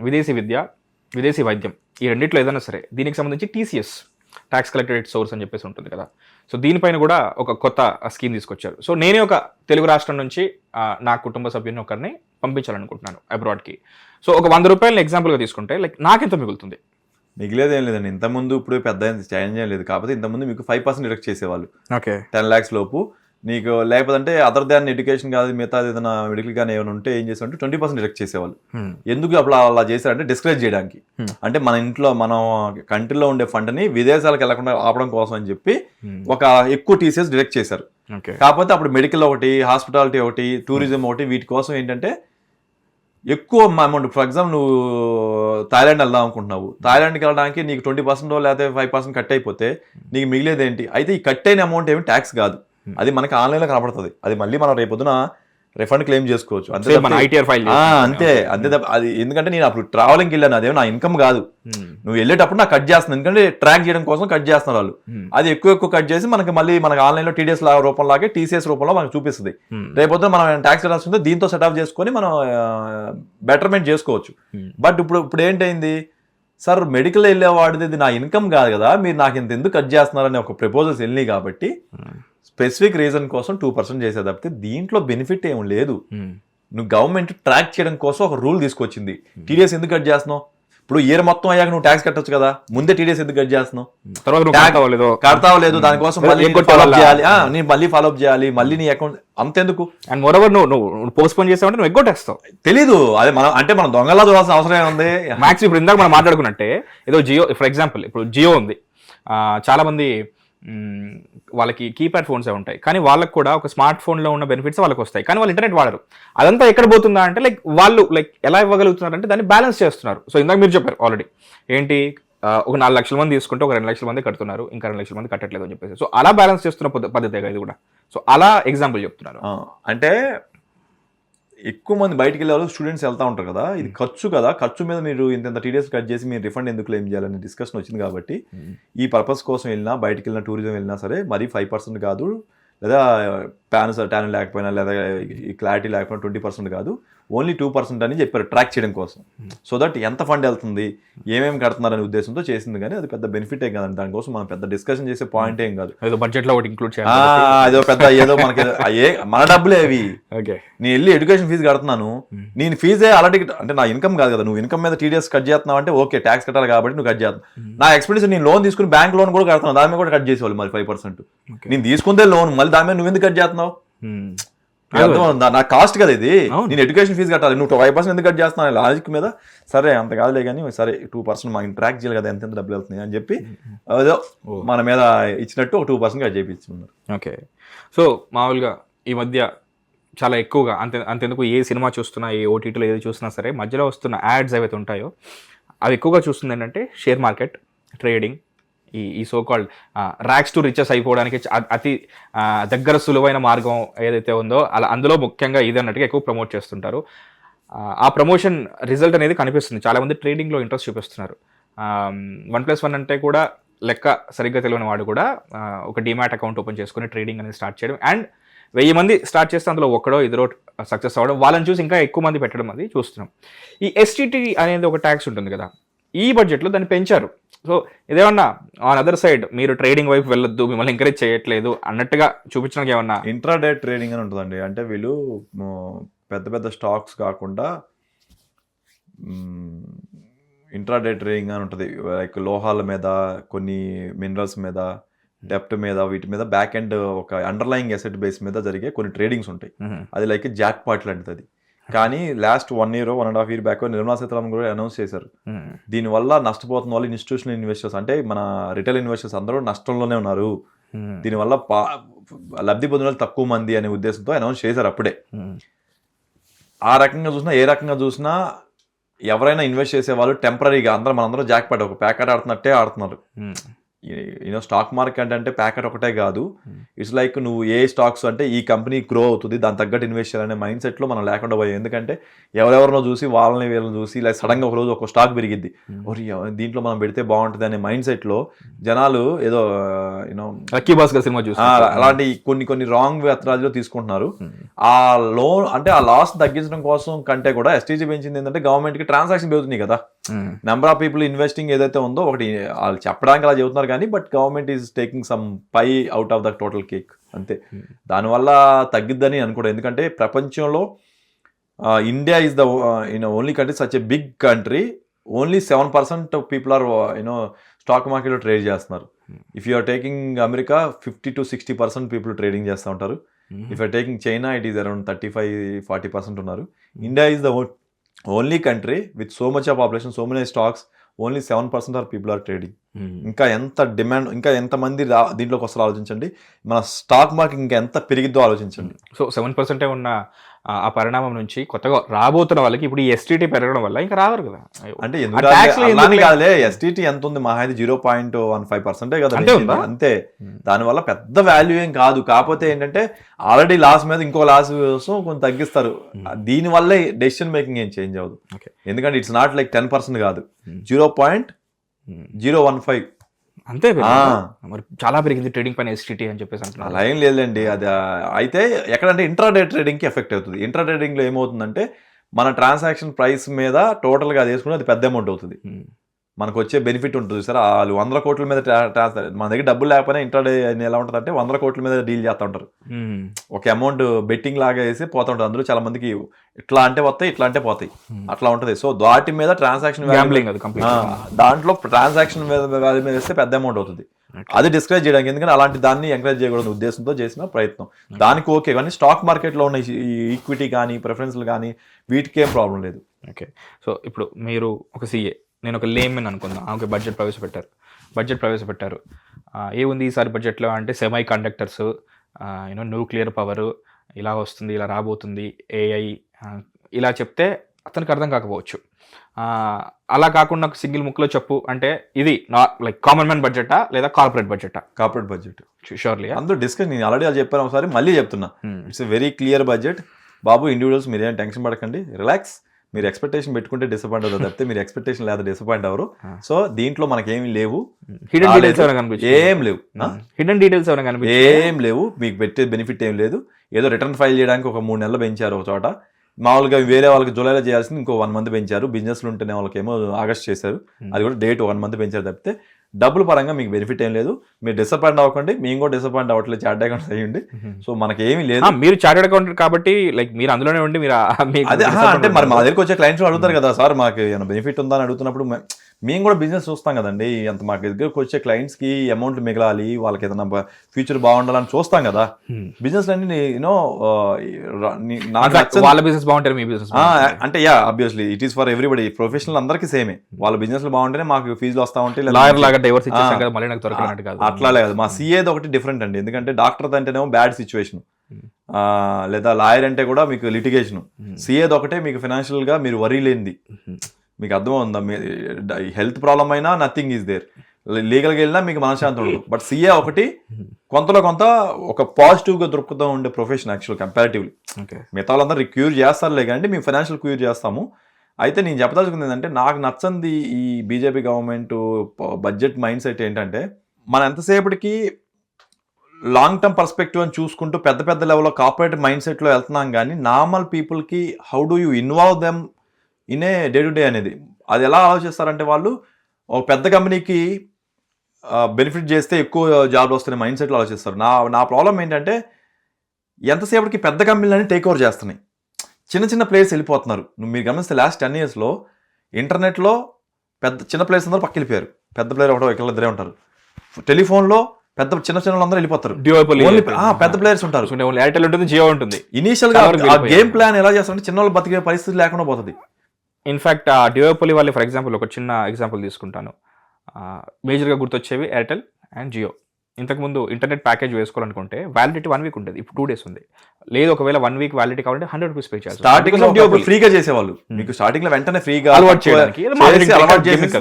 విదేశీ విద్య, విదేశీ వైద్యం, ఈ రెండిట్లో ఏదైనా సరే దీనికి సంబంధించి TCS, ట్యాక్స్ కలెక్టెడ్ సోర్స్ అని చెప్పేసి ఉంటుంది కదా. సో దీనిపైన కూడా ఒక కొత్త స్కీమ్ తీసుకొచ్చారు. సో నేనే ఒక తెలుగు రాష్ట్రం నుంచి నా కుటుంబ సభ్యుని ఒకరిని పంపించాలనుకుంటున్నాను అబ్రాడ్కి. సో ఒక 100 రూపాయలని ఎగ్జాంపుల్గా తీసుకుంటే లైక్ నాకెంత మిగులుతుంది? మిగిలేదేం లేదండి. ఇంతకుముందు ఇప్పుడు పెద్ద చేంజ్ చేయలేదు. కాకపోతే ఇంతకుముందు మీకు 5% డిడక్ట్ చేసేవాళ్ళు. ఓకే, 10 lakhs లోపు నీకు. లేకపోతే అదర్ దాన్ ఎడ్యుకేషన్ కాదు, మిగతా ఏదైనా మెడికల్ కానీ ఏమైనా ఉంటే ఏం చేసేవాళ్ళు 20% డిడక్ట్ చేసేవాళ్ళు. ఎందుకు అప్పుడు అలా చేశారంటే డిస్కరేజ్ చేయడానికి. అంటే మన ఇంట్లో మనం కంట్రీలో ఉండే ఫండ్ ని విదేశాలకు వెళ్లకుండా ఆపడం కోసం అని చెప్పి ఒక ఎక్కువ TCS డిడక్ట్ చేశారు. కాకపోతే అప్పుడు మెడికల్ ఒకటి, హాస్పిటాలిటీ ఒకటి, టూరిజం ఒకటి, వీటి కోసం ఏంటంటే ఎక్కువ అమౌంట్. ఫర్ ఎగ్జాంపుల్ నువ్వు థాయిలాండ్ వెళ్దాం అనుకుంటున్నావు, థాయిలాండ్కి వెళ్ళడానికి నీకు 20% లేకపోతే 5% కట్ అయిపోతే నీకు మిగిలేది ఏంటి? అయితే ఈ కట్ అయిన అమౌంట్ ఏమి ట్యాక్స్ కాదు, అది మనకి ఆన్లైన్లో కనపడుతుంది. అది మళ్ళీ మనం రేపొద్దున రిఫండ్ క్లెయిమ్ చేసుకోవచ్చు. అంతే అంతే అంతే. అది ఎందుకంటే నేను అప్పుడు ట్రావెలింగ్కి వెళ్ళాను, అదేమో నా ఇన్కమ్ కాదు. నువ్వు వెళ్ళేటప్పుడు నాకు కట్ చేస్తుంది, ఎందుకంటే ట్రాక్ చేయడం కోసం కట్ చేస్తున్నారు వాళ్ళు. అది ఎక్కువ కట్ చేసి మనకి మళ్ళీ మనకి ఆన్లైన్లో TDS రూపంలాగే TCS రూపంలో మనకు చూపిస్తుంది. రేపొద్దున మనం ట్యాక్స్ కట్టాల్సిందో దీంతో సెటప్ చేసుకొని మనం బెటర్మెంట్ చేసుకోవచ్చు. బట్ ఇప్పుడు ఏంటైంది సార్, మెడికల్ వెళ్ళేవాడిది నా ఇన్కమ్ కాదు కదా, మీరు నాకు ఇంత ఎందుకు కట్ చేస్తున్నారని ఒక ప్రపోజల్స్ వెళ్ళినాయి కాబట్టి స్పెసిఫిక్ రీజన్ కోసం 2% చేసే తప్పితే దీంట్లో బెనిఫిట్ ఏం లేదు. నువ్వు గవర్నమెంట్ ట్రాక్ చేయడం కోసం ఒక రూల్ తీసుకొచ్చింది. TDS ఎందుకు కట్ చేస్తున్నావు? ఇప్పుడు ఇయర్ మొత్తం అయ్యాక నువ్వు ట్యాక్స్ కట్టొచ్చు కదా, ముందే TDS ఎందుకు కట్ చేస్తున్నావు? కడతావు లేదు, దానికోసం నేను మళ్ళీ ఫాలోఅప్ చేయాలి, మళ్ళీ నీ అకౌంట్ అంతెందుకు. అండ్ మోరోవర్ నువ్వు పోస్ట్ పోన్ చేసావంటే నువ్వు ఎగ్గొట్టేస్తావు. తెలీదు, అదే మనం అంటే మనం దొంగలా చూడాల్సిన అవసరం ఏముంది? మ్యాక్స్ ఇప్పుడు ఇందాక మనం మాట్లాడుకున్నట్టే ఏదో జియో ఫర్ ఎగ్జాంపుల్, ఇప్పుడు జియో ఉంది, చాలా మంది వాళ్ళకి కీప్యాడ్ ఫోన్స్ ఉంటాయి, కానీ వాళ్ళకి కూడా ఒక స్మార్ట్ ఫోన్లో ఉన్న బెనిఫిట్స్ వాళ్ళకి వస్తాయి, కానీ వాళ్ళు ఇంటర్నెట్ వాడరు. అదంతా ఎక్కడ పోతుందా అంటే లైక్ వాళ్ళు లైక్ ఎలా ఇవ్వగలుగుతున్నారు అంటే దాన్ని బ్యాలెన్స్ చేస్తున్నారు. సో ఇందాక మీరు చెప్పారు ఆల్రెడీ ఏంటి, ఒక 4 లక్షల మంది తీసుకుంటే ఒక 2 లక్షల మంది కడుతున్నారు, ఇంకా 2 లక్షల మంది కట్టట్లేదు అని చెప్పేసి. సో అలా బ్యాలెన్స్ చేస్తున్న పద్ధతే ఇది కూడా. సో అలా ఎగ్జాంపుల్ చెప్తున్నారు. అంటే ఎక్కువ మంది బయటికి వెళ్ళే వాళ్ళు స్టూడెంట్స్ వెళ్తా ఉంటారు కదా, ఇది ఖర్చు కదా, ఖర్చు మీద మీరు ఇంత TDS కట్ చేసి మీరు రిఫండ్ ఎందుకు క్లెయిమ్ చేయాలని డిస్కషన్ వచ్చింది కాబట్టి ఈ పర్పస్ కోసం వెళ్ళినా, బయటికి వెళ్ళినా, టూరిజం వెళ్ళినా సరే మరీ 5% కాదు, లేదా టాలెంట్ లేకపోయినా, లేదా ఈ క్లారిటీ లేకపోయినా 20% కాదు, ఓన్లీ 2% అని చెప్పారు ట్రాక్ చేయడం కోసం. సో దట్ ఎంత ఫండ్ వెళ్తుంది, ఏమేమి కడుతున్నారనే ఉద్దేశంతో చేసింది. కానీ అది పెద్ద బెనిఫిట్ ఏం కాదండి, దానికోసం మనం పెద్ద డిస్కషన్ చేసే పాయింట్ ఏం కాదు. బడ్జెట్లో ఒకటి ఇంక్లూడ్ చేయాలి, అదో పెద్ద ఏదో మనకి మన డబ్బులే అవి. నేను వెళ్ళి ఎడ్యుకేషన్ ఫీజు కడుతున్నాను, నేను ఫీజే ఆల్రెడీ అంటే నా ఇన్కమ్ కాదు కదా, నువ్వు ఇన్కమ్ మీద TDS కట్ చేస్తున్నావు అంటే ఓకే ట్యాక్స్ కట్టాలి కాబట్టి నువ్వు కట్ చేస్తున్నావు. నా ఎక్స్పెన్సెస్ నేను లోన్ తీసుకుని బ్యాంక్ లోన్ కూడా కడుతున్నాను, దాని మీద కూడా కట్ చేసేవాళ్ళు మరి 5%. నేను తీసుకుంటే లోన్ మళ్ళీ దాని మీద నువ్వు ఎందుకు కట్ చేస్తున్నావు? నా కాస్ట్ కదా ఇది, నేను ఎడ్యుకేషన్ ఫీజు కట్టాలి, నువ్వు 5% ఎందుకు కట్ చేస్తున్నావు లాజిక్ మీద. సరే అంత కాదులే కానీ సరే 2% మాకు ట్రాక్ చేయాలి కదా, ఎంత డబ్బులు వెళ్తుంది అని చెప్పి ఏదో మన మీద ఇచ్చినట్టు ఒక 2% కట్ చేయించున్నారు. ఓకే, సో మామూలుగా ఈ మధ్య చాలా ఎక్కువగా అంతెందుకు ఏ సినిమా చూస్తున్నా, ఏ OTTలో ఏది చూసినా సరే మధ్యలో వస్తున్న యాడ్స్ ఏవైతే ఉంటాయో అవి ఎక్కువగా చూస్తుంది ఏంటంటే షేర్ మార్కెట్, ట్రేడింగ్, ఈ so called racks to riches అయిపోవడానికి అతి దగ్గర సులువైన మార్గం ఏదైతే ఉందో అలా అందులో ముఖ్యంగా ఇది అన్నట్టుగా ఎక్కువ ప్రమోట్ చేస్తుంటారు. ఆ ప్రమోషన్ రిజల్ట్ అనేది కనిపిస్తుంది. చాలామంది ట్రేడింగ్లో ఇంట్రెస్ట్ చూపిస్తున్నారు. 1+1 అంటే కూడా లెక్క సరిగ్గా తెలియని వాడు కూడా ఒక డిమాట్ అకౌంట్ ఓపెన్ చేసుకుని ట్రేడింగ్ అనేది స్టార్ట్ చేయడం, అండ్ 1000 మంది స్టార్ట్ చేస్తే అందులో ఒకడో ఇద్దరో సక్సెస్ అవ్వడం, వాళ్ళని చూసి ఇంకా ఎక్కువ మంది పెట్టడం అది చూస్తున్నాం. ఈ STT అనేది ఒక ట్యాక్స్ ఉంటుంది కదా, ఈ బడ్జెట్లో దాన్ని పెంచారు. సో ఇదేమన్నా ఆన్ అదర్ సైడ్ మీరు ట్రేడింగ్ వైపు వెళ్ళొద్దు, మిమ్మల్ని ఎంకరేజ్ చేయట్లేదు అన్నట్టుగా చూపించడానికి ఏమన్నా? ఇంట్రాడే ట్రేడింగ్ అని ఉంటుందండి. అంటే వీళ్ళు పెద్ద పెద్ద స్టాక్స్ కాకుండా ఇంట్రాడే ట్రేడింగ్ అని ఉంటుంది, లైక్ లోహాల మీద, కొన్ని మినరల్స్ మీద, డెప్ట్ మీద, వీటి మీద బ్యాక్ ఎండ్ ఒక అండర్లయింగ్ అసెట్ బేస్ మీద జరిగే కొన్ని ట్రేడింగ్స్ ఉంటాయి. అది లైక్ జాక్ పాట్ లాంటిది అది. కానీ last 1 year 1.5 year back Nirmala Sitharaman కూడా అనౌన్స్ చేశారు, దీనివల్ల నష్టపోతున్న వాళ్ళు ఇన్స్టిట్యూషనల్ ఇన్వెస్టర్స్ అంటే మన రిటైల్ ఇన్వెస్టర్స్ అందరూ నష్టంలోనే ఉన్నారు, దీనివల్ల లబ్ధి పొందిన వాళ్ళు తక్కువ మంది అనే ఉద్దేశంతో అనౌన్స్ చేశారు అప్పుడే. ఆ రకంగా చూసినా ఏ రకంగా చూసినా ఎవరైనా ఇన్వెస్ట్ చేసే వాళ్ళు టెంపరీగా మనందరం జాక్ పాట్ ఒక ప్యాకెట్ ఆడుతున్నట్టే ఆడుతున్నారు. యూనో స్టాక్ మార్కెట్ అంటే ప్యాకెట్ ఒకటే కాదు, ఇట్స్ లైక్ నువ్వు ఏ స్టాక్స్ అంటే ఈ కంపెనీ గ్రో అవుతుంది దాని తగ్గట్టు ఇన్వెస్ట్ చేయాలనే మైండ్ సెట్లో మనం లేకుండా పోయాం. ఎందుకంటే ఎవరెవరినో చూసి వీళ్ళని చూసి లైక్ సడన్గా ఒక రోజు ఒక స్టాక్ పెరిగిద్ది, దీంట్లో మనం పెడితే బాగుంటుంది అనే మైండ్ సెట్లో జనాలు ఏదో యూనో సినిమా చూసి అలాంటి కొన్ని రాంగ్ మెథడాలజీలో తీసుకుంటున్నారు. ఆ లోన్ అంటే ఆ లాస్ తగ్గించడం కోసం కంటే కూడా ఎస్టీజీ పెంచింది ఏంటంటే గవర్నమెంట్కి ట్రాన్సాక్షన్ పెరుగుతున్నాయి కదా, నెంబర్ ఆఫ్ పీపుల్ ఇన్వెస్టింగ్ ఏదైతే ఉందో ఒకటి వాళ్ళు చెప్పడానికి అలా చెబుతున్నారు కానీ but government is taking some pie out of the total cake అంతే. దానివల్ల తగ్గిద్దని అనుకోవడం, ఎందుకంటే ప్రపంచంలో India is the only country such a big country, only 7% people are stock మార్కెట్లో ట్రేడ్ చేస్తున్నారు. If you are taking America 50 to 60% people trading చేస్తూ ఉంటారు. If are taking China it is around 35-40% ఉన్నారు. India is the only country with so much of population, so many stocks, only 7% are people are trading. ఇంకా ఎంత demand, ఇంకా ఎంతమంది దీంట్లోకి వస్తారో ఆలోచించండి, మన స్టాక్ మార్కెట్ ఇంకా ఎంత పెరిగిద్దో ఆలోచించండి. సో 7% ఉన్న ఆ పరిణామం నుంచి కొత్తగా రాబోతున్న వాళ్ళకి ఇప్పుడు ఈ ఎస్టీటీ పెరగడం వల్ల ఇంకా రావారు కదా. అంటే కాదులే, ఎస్టీటీ ఎంత ఉంది మహా అయితే 0.15% కదా అంతే. దానివల్ల పెద్ద వాల్యూ ఏం కాదు. కాకపోతే ఏంటంటే ఆల్రెడీ లాస్ మీద ఇంకో లాస్ కోసం కొంచెం తగ్గిస్తారు. దీనివల్లే డెసిషన్ మేకింగ్ ఏం చేంజ్ అవ్వదు. ఎందుకంటే ఇట్స్ నాట్ లైక్ 10% కాదు, 0.015 అంతే. మరి చాలా పెరిగింది ట్రేడింగ్ పైన ఎస్టీటీ అని చెప్పేసి అంటున్నారు. అలా ఏం లేదండి. అది అయితే ఎక్కడంటే ఇంట్రాడే ట్రేడింగ్కి ఎఫెక్ట్ అవుతుంది. ఇంట్రా ట్రేడింగ్లో ఏమవుతుందంటే మన ట్రాన్సాక్షన్ ప్రైస్ మీద టోటల్గా అది వేసుకుంటే అది పెద్ద అమౌంట్ అవుతుంది. మనకు వచ్చే బెనిఫిట్ ఉంటుంది సార్. వాళ్ళు 100 కోట్ల మీద మన దగ్గర డబ్బులు లేకపోయినా ఇంట్రాడే ఎలా ఉంటుంది అంటే 100 కోట్ల మీద డీల్ చేస్తూ ఉంటారు. ఒక అమౌంట్ బెట్టింగ్ లాగా వేసి పోతూ ఉంటుంది. అందులో చాలా మందికి ఇట్లా అంటే వస్తాయి, ఇట్లా అంటే పోతాయి, అట్లా ఉంటుంది. సో వాటి మీద ట్రాన్సాక్షన్ దాంట్లో ట్రాన్సాక్షన్ వాల్యూ మీద వేస్తే పెద్ద అమౌంట్ అవుతుంది. అది డిస్కరేజ్ చేయడానికి, ఎందుకంటే అలాంటి దాన్ని ఎంకరేజ్ చేయకూడదు ఉద్దేశంతో చేసిన ప్రయత్నం. దానికి ఓకే, కానీ స్టాక్ మార్కెట్లో ఉన్న ఈక్విటీ కానీ ప్రిఫరెన్స్లు కానీ వీటికి ఏం ప్రాబ్లం లేదు. ఓకే. సో ఇప్పుడు మీరు ఒక సీఏ, నేను ఒక లేమెన్ అనుకుందాం. ఓకే, బడ్జెట్ ప్రవేశపెట్టారు. ఏముంది ఈసారి బడ్జెట్లో అంటే సెమీ కండక్టర్స్, న్యూక్లియర్ పవర్ ఇలా వస్తుంది, ఇలా రాబోతుంది, ఏఐ ఇలా చెప్తే అతనికి అర్థం కాకపోవచ్చు. అలా కాకుండా సింగిల్ ముక్లో చెప్పు అంటే ఇది లైక్ కామన్ మ్యాన్ బడ్జెటా లేదా కార్పొరేట్ బడ్జెటా? Corporate budget surely. అందరూ డిస్కస్, నేను ఆల్రెడీ అది చెప్పాను, ఒకసారి మళ్ళీ చెప్తున్నా. It's a very clear budget బాబు. ఇండివిజువల్స్ మీరేం టెన్షన్ పడకండి, రిలాక్స్. మీరు ఎక్స్పెక్టేషన్ పెట్టుకుంటే డిసప్పాయింట్ అవుతుంది తప్పితే మీరు ఎక్స్పెక్టేషన్ లేదా డిసప్పాయింట్ అవ్వరు. సో దీంట్లో మనకేమి లేవు, ఏం లేవు, హిడెన్ డీటెయిల్స్ ఏం లేవు. మీకు పెట్టే బెనిఫిట్ ఏం లేదు. ఏదో రిటర్న్ ఫైల్ చేయడానికి ఒక 3 నెలలు పెంచారు ఒక చోట. మామూలుగా వేరే వాళ్ళకి జూలైలో చేయాల్సింది ఇంకో 1 month పెంచారు. బిజినెస్లు ఉంటేనే వాళ్ళకేమో ఆగస్ట్ చేశారు, అది కూడా డేట్ 1 month పెంచారు తప్పితే డబ్బుల పరంగా మీకు బెనిఫిట్ ఏం లేదు. మీరు డిసప్పాయింట్ అవ్వకండి, మేము కూడా డిసప్పాయింట్ అవ్వట్లేదు. చార్ట్ అకౌంట్స్ అయ్యండి. సో మనకి ఏమీ లేదు. మీరు చార్టెడ్ అకౌంటెంట్ కాబట్టి లైక్ మీరు అందులోనే ఉండి మీరు అదే అంటే మరి మా దగ్గరికి వచ్చే క్లయింట్స్ అడుగుతారు కదా, సార్ మాకు ఏమైనా బెనిఫిట్ ఉందా అని అడుగుతున్నప్పుడు మేము కూడా బిజినెస్ చూస్తాం కదండి. అంత మాకు దగ్గరకు వచ్చే క్లయింట్స్కి అమౌంట్ మిగలాలి, వాళ్ళకి ఏదైనా ఫ్యూచర్ బాగుండాలని చూస్తాం కదా. బిజినెస్ అన్ని వాళ్ళ బిజినెస్ బాగుంటారు, మీ బిజినెస్ అంటే obviously it is for everybody. Professional అందరికీ సేమే. వాళ్ళ బిజినెస్ బాగుంటేనే మాకు ఫీజులు వస్తా ఉంటాయి. అట్లా లేదు. మా సీఏది ఒకటి డిఫరెంట్ అండి. ఎందుకంటే డాక్టర్ అంటేనేమో బ్యాడ్ సిచ్యువేషన్, లేదా లాయర్ అంటే కూడా మీకు లిటిగేషన్. సీఏది ఒకటే మీకు ఫైనాన్షియల్ గా మీరు వరీ లేనిది. మీకు అర్థమవుందా? హెల్త్ ప్రాబ్లం అయినా నథింగ్ ఈజ్ దేర్. లీగల్గా వెళ్ళినా మీకు మనశ్శాంతి ఉండదు. బట్ సీఏ ఒకటి కొంతలో కొంత ఒక పాజిటివ్గా దొరుకుతూ ఉండే ప్రొఫెషన్ యాక్చువల్ కంపారిటివ్లీ. మిగతా వాళ్ళందరూ క్యూర్ చేస్తారులే కానీ మేము ఫైనాన్షియల్ క్యూర్ చేస్తాము. అయితే నేను చెప్పదలుచుకుంది ఏంటంటే, నాకు నచ్చంది ఈ BJP government budget mind set ఏంటంటే, మనం ఎంతసేపటికి లాంగ్ టర్మ్ పర్స్పెక్టివ్ అని చూసుకుంటూ పెద్ద పెద్ద లెవెల్లో కార్పొరేట్ మైండ్ సెట్లో వెళ్తున్నాం కానీ నార్మల్ పీపుల్కి how do you involve them in a day to day అనేది అది ఎలా ఆలోచిస్తారంటే, వాళ్ళు ఒక పెద్ద కంపెనీకి బెనిఫిట్ చేస్తే ఎక్కువ జాబ్లు వస్తున్నాయి మైండ్ సెట్లో ఆలోచిస్తారు. నా ప్రాబ్లం ఏంటంటే, ఎంతసేపటికి పెద్ద కంపెనీలన్నీ టేక్ ఓవర్ చేస్తున్నాయి, చిన్న చిన్న ప్లేయర్స్ వెళ్ళిపోతున్నారు. మీరు గమనిస్తే లాస్ట్ 10 yearsలో ఇంటర్నెట్లో చిన్న ప్లేయర్స్ అందరూ పక్క వెళ్ళిపోయారు. పెద్ద ప్లేయర్ ఒకటో ఇద్దరే ఉంటారు. టెలిఫోన్లో చిన్న వాళ్ళందరూ వెళ్ళిపోతారు. పెద్ద ప్లేయర్స్ ఉంటారు. ఎయిర్టెల్ ఉంటుంది, జియో ఉంటుంది. ఇనీషియల్ గా ఆ గేమ్ ప్లాన్ ఎలా చేస్తారంటే చిన్న వాళ్ళు బతికే పరిస్థితి లేకుండా పోతుంది. ఇన్ఫాక్ట్ ఆ డియోపోలి వాళ్ళు ఫర్ ఎగ్జాంపుల్ ఒక చిన్న ఎగ్జాంపుల్ తీసుకుంటాను. మేజర్గా గుర్తొచ్చేవి ఎయిర్టెల్ అండ్ జియో. ఇంతకుముందు ఇంటర్నెట్ ప్యాకేజ్ వేసుకోవాలనుకుంటే వ్యాలిడిటీ 1 వీక్ ఉంటుంది, ఇప్పుడు 2 days ఉంది. లేదు ఒకవేళ 1 week వ్యాలిడిటీ కావాలంటే ₹100 పే చేయాలి. స్టార్టింగ్ లో ఫ్రీగా చేసేవాళ్ళు, మీకు స్టార్టింగ్ లో వెంటనే ఫ్రీగా అలవాటు చేయడానికి,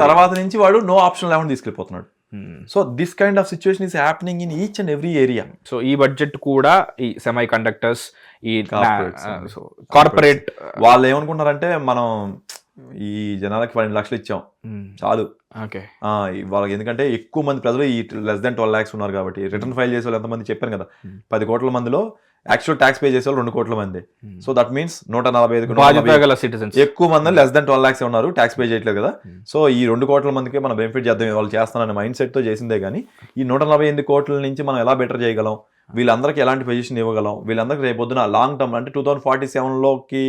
తర్వాత నుంచి వాడు నో ఆప్షన్ లేకుండా తీసుకెళ్ళిపోతున్నాడు. So this kind of situation is happening in each and every area. So ఈ బడ్జెట్ కూడా ఈ సెమీ కండక్టర్స్, ఈ కార్పొరేట్ వాళ్ళు ఏమనుకుంటారంటే మనం ఈ జనాలకి 12 లక్షలు ఇచ్చాం చాలు. ఓకే, వాళ్ళకి ఎందుకంటే ఎక్కువ మంది ప్రజలు ఈ less than 12 lakhs ఉన్నారు కాబట్టి. రిటర్న్ ఫైల్ చేసే వాళ్ళు ఎంతమంది చెప్పాను కదా, 10 కోట్ల మందిలో యాక్చువల్ ట్యాక్స్ పే చేసే వాళ్ళు 2 కోట్ల మంది. సో దట్ మీన్స్ 145 ఎక్కువ మంది less than 12 lakhs ఉన్నారు, ట్యాక్స్ పే చేయట్లేదు కదా. సో ఈ 2 కోట్ల మందికి మనం బెనిఫిట్ చేద్దాం, వాళ్ళు చేస్తానని మైండ్ సెట్ తో చేసిందే కానీ ఈ 148 కోట్ల నుంచి మనం ఎలా బెటర్ చేయగలం, వీళ్ళందరికీ ఎలాంటి పొజిషన్ ఇవ్వగలం, వీళ్ళందరికీ రేపొద్దున లాంగ్ టర్మ్ అంటే 2047లోకి